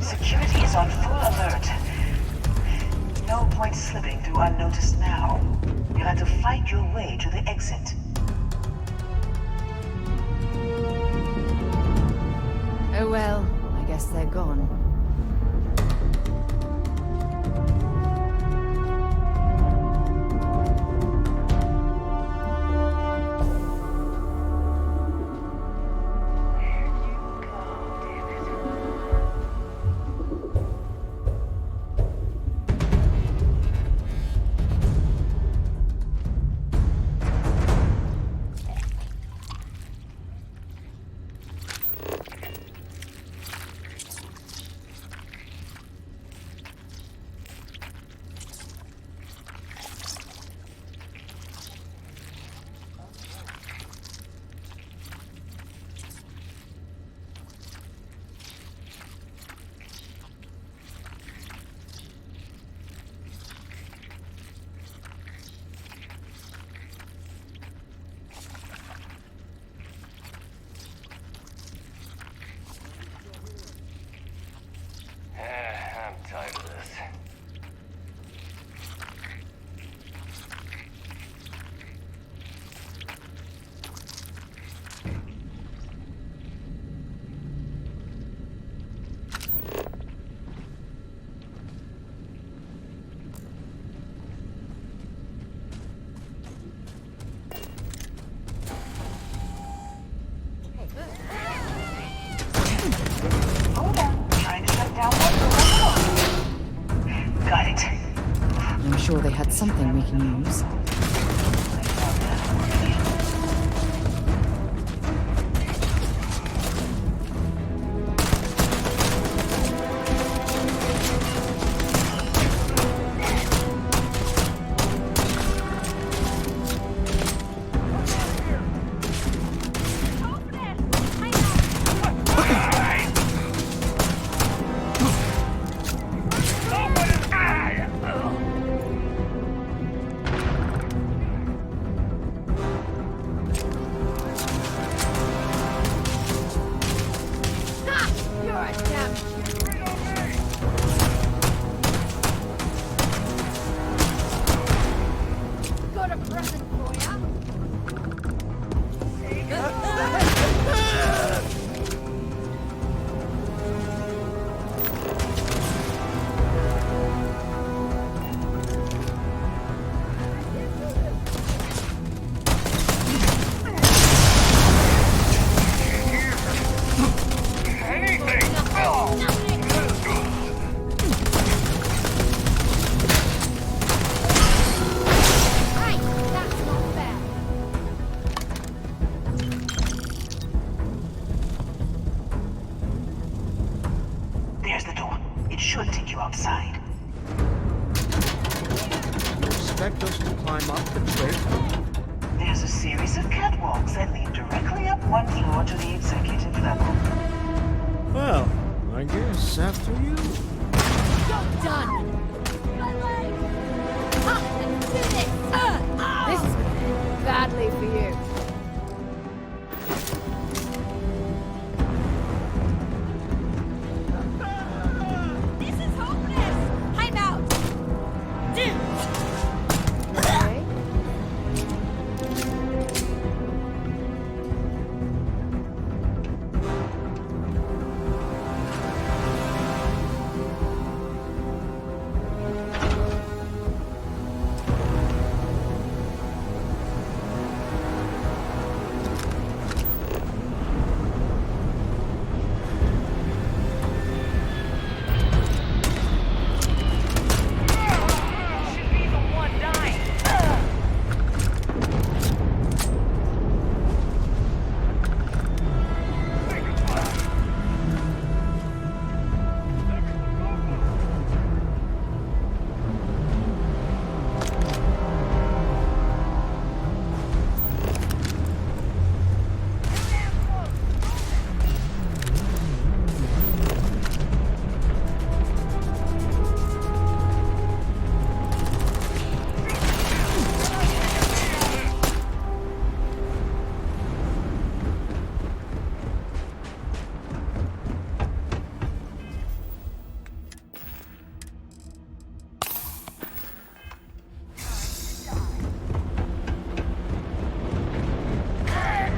Security is on full alert. No point slipping through unnoticed now. You'll have to fight your way to the exit. Oh well, I guess they're gone. news. There's the door. It should take you outside. You expect us to climb up the trail? There's a series of catwalks that lead directly up one floor to the executive level. Well, I guess after you. You're done! My leg! Let's do this! This is gonna end badly for you. This is hopeless! I'm out!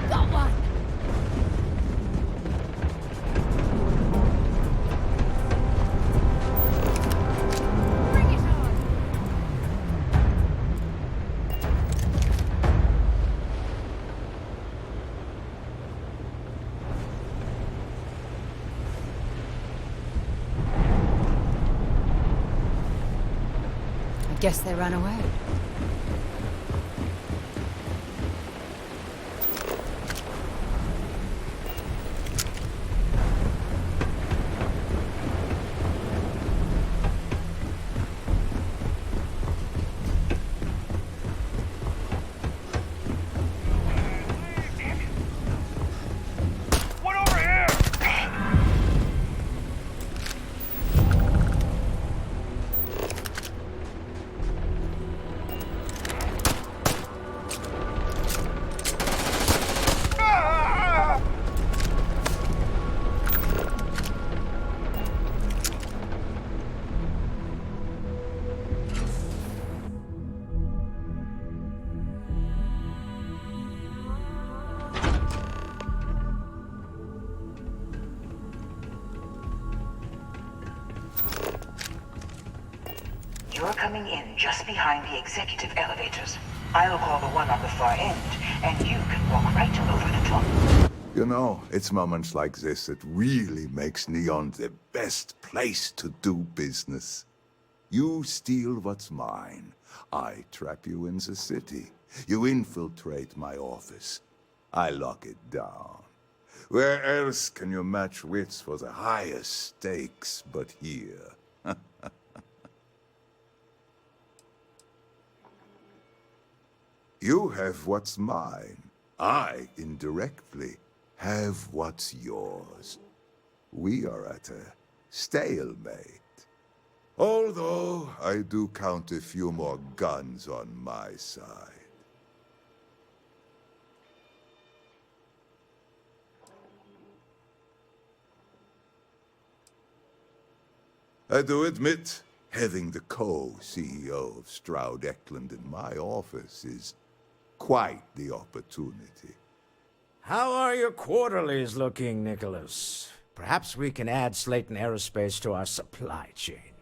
Got one! Bring it on! I guess they ran away. You're coming in just behind the executive elevators. I'll call the one on the far end, and you can walk right over the top. You know, it's moments like this that really makes Neon the best place to do business. You steal what's mine, I trap you in the city. You infiltrate my office. I lock it down. Where else can you match wits for the highest stakes but here? You have what's mine. I, indirectly, have what's yours. We are at a stalemate. Although, I do count a few more guns on my side. I do admit, having the co-CEO of Stroud Eklund in my office is quite the opportunity. How are your quarterlies looking, Nicholas? Perhaps we can add Slayton Aerospace to our supply chain,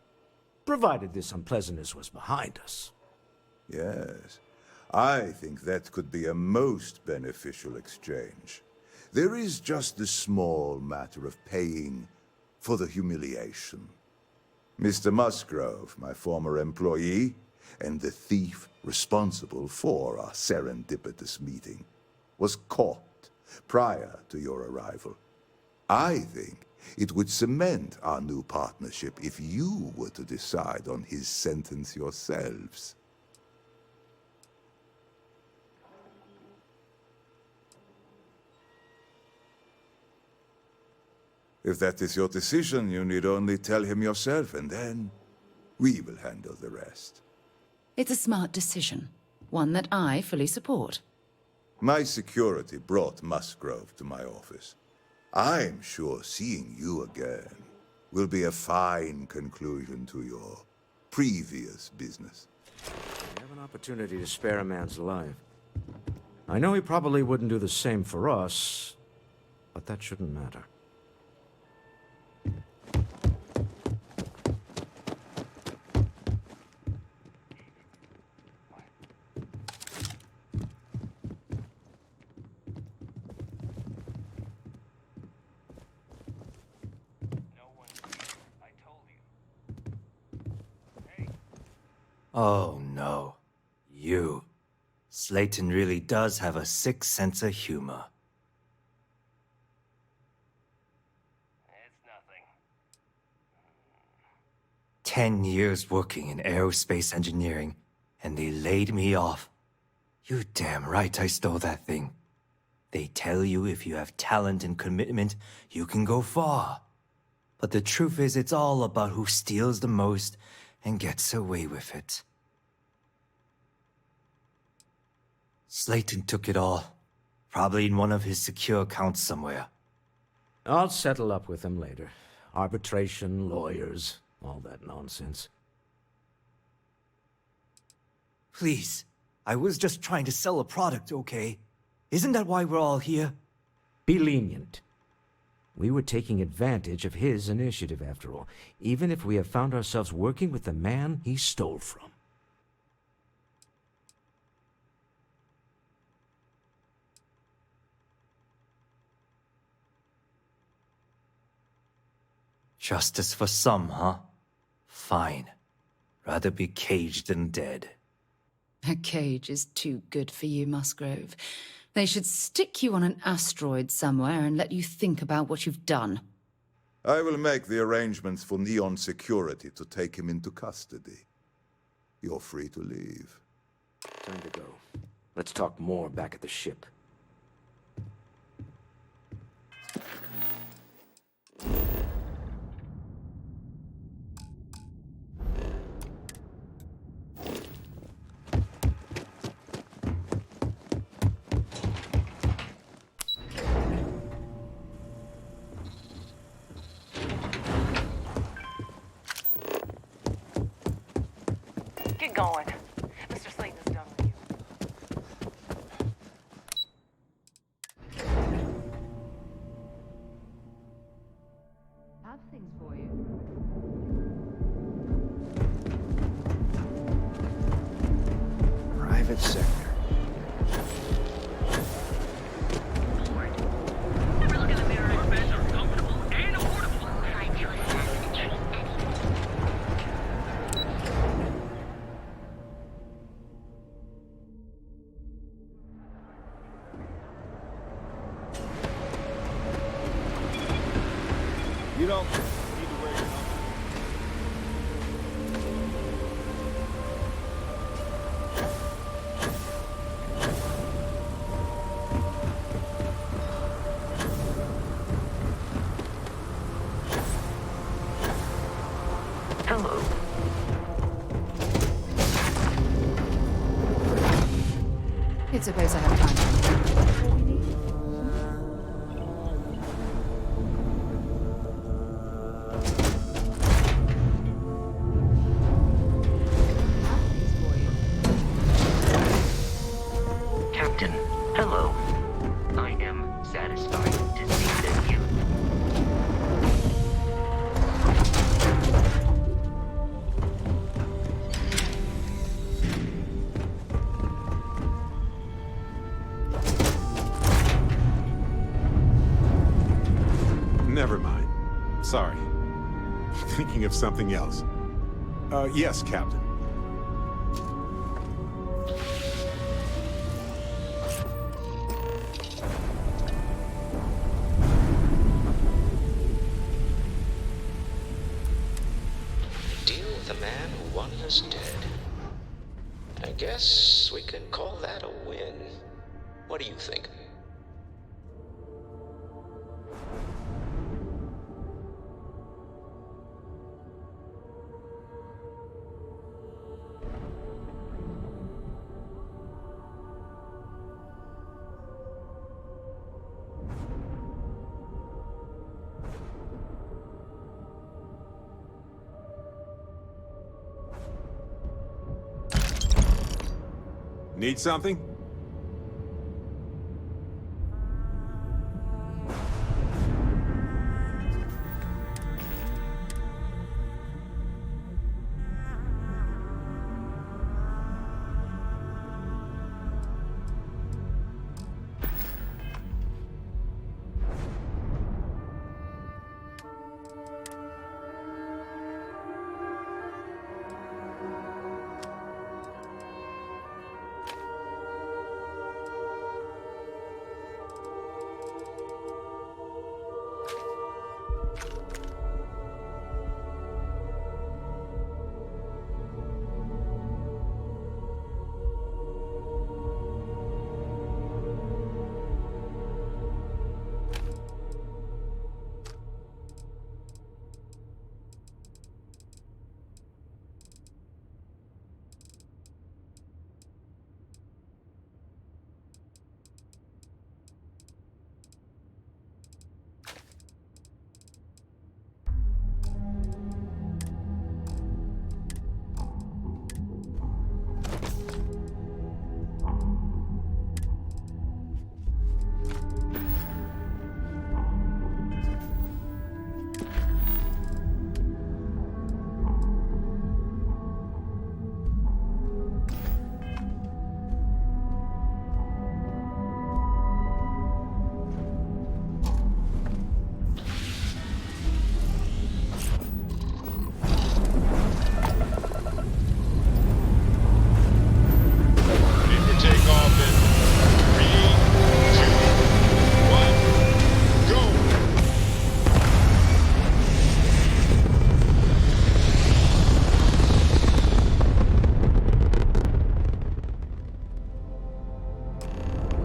provided this unpleasantness was behind us. Yes, I think that could be a most beneficial exchange. There is just the small matter of paying for the humiliation. Mr. Musgrove, my former employee, and the thief responsible for our serendipitous meeting, was caught prior to your arrival. I think it would cement our new partnership if you were to decide on his sentence yourselves. If that is your decision, you need only tell him yourself, and then we will handle the rest. It's a smart decision, one that I fully support. My security brought Musgrove to my office. I'm sure seeing you again will be a fine conclusion to your previous business. We have an opportunity to spare a man's life. I know he probably wouldn't do the same for us, but that shouldn't matter. Oh no. You. Slayton really does have a sick sense of humor. It's nothing. 10 years working in aerospace engineering, and they laid me off. You damn right I stole that thing. They tell you if you have talent and commitment, you can go far. But the truth is, it's all about who steals the most and gets away with it. Slayton took it all. Probably in one of his secure accounts somewhere. I'll settle up with him later. Arbitration, lawyers, all that nonsense. Please, I was just trying to sell a product, okay? Isn't that why we're all here? Be lenient. We were taking advantage of his initiative, after all, even if we have found ourselves working with the man he stole from. Justice for some, huh? Fine. Rather be caged than dead. A cage is too good for you, Musgrove. They should stick you on an asteroid somewhere and let you think about what you've done. I will make the arrangements for Neon Security to take him into custody. You're free to leave. Time to go. Let's talk more back at the ship. Get going. Mr. Slayton is done with you. Have things for you. Private sector. Never look in the mirror and beds are comfortable and affordable. Trying to assassinate any You don't need to wear your helmet. Hello. It's suppose I have time. Captain, hello. I am satisfied to see that you... Never mind. Sorry. Thinking of something else. Yes, Captain. Deal with a man who wanted us dead. I guess we can call that a win. What do you think? Need something?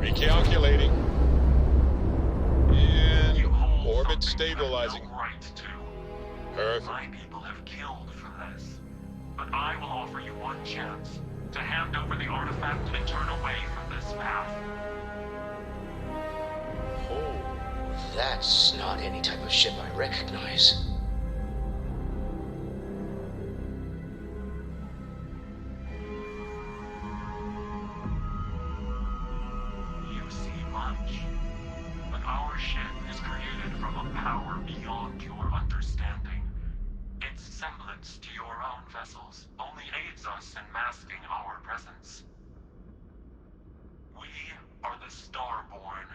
Recalculating. And orbit stabilizing. Perfect. My people have killed for this. But I will offer you one chance to hand over the artifact and turn away from this path. Oh, that's not any type of ship I recognize. You see much. But our ship is created from a power beyond your understanding. Its semblance to your own vessels only aids us in masking our presence. We are the Starborn,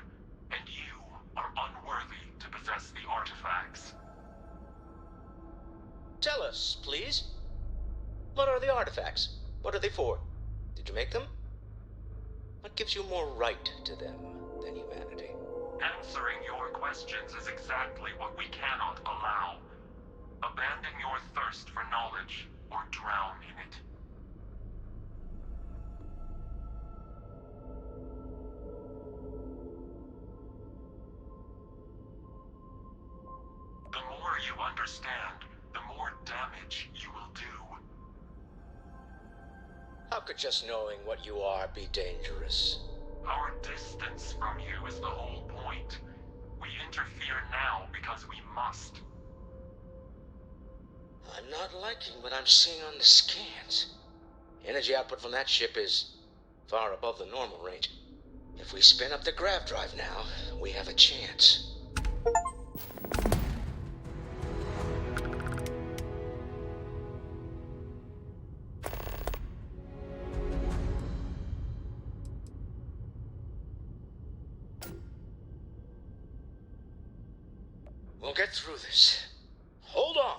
and you are unworthy to possess the artifacts. Tell us, please. What are the artifacts? What are they for? Did you make them? What gives you more right to them than humanity? Answering your questions is exactly what we cannot allow. Abandon your thirst for knowledge, or drown in it. The more you understand, the more damage you will do. How could just knowing what you are be dangerous? Our distance from you is the whole point. We interfere now because we must. I'm not liking what I'm seeing on the scans. Energy output from that ship is far above the normal range. If we spin up the grav drive now, we have a chance. We'll get through this. Hold on.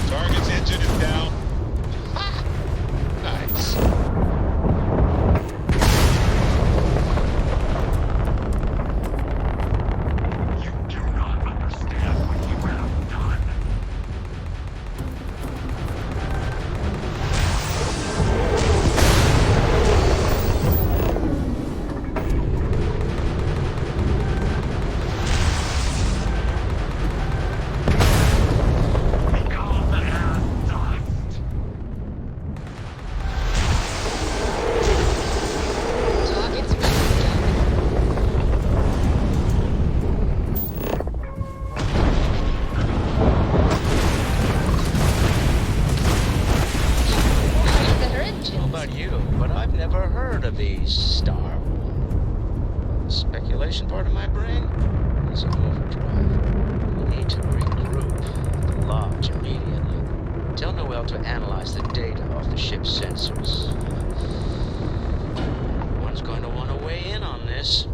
Target's engine is down. Nice. You do not understand what you have done. Become as dust. Target's ready. Better I don't engine. know about you, but I've never heard of these Starfield. Speculation part of my brain is in overdrive. We need to regroup the lodge immediately. Tell Noel to analyze the data off the ship's sensors. One's going to want to weigh in on this.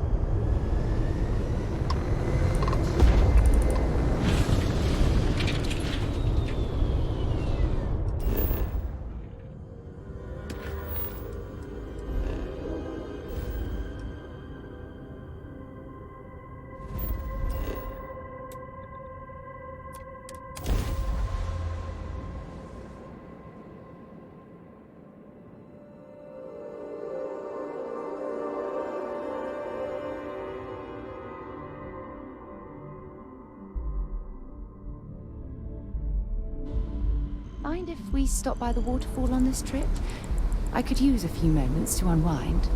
Mind if we stop by the waterfall on this trip? I could use a few moments to unwind.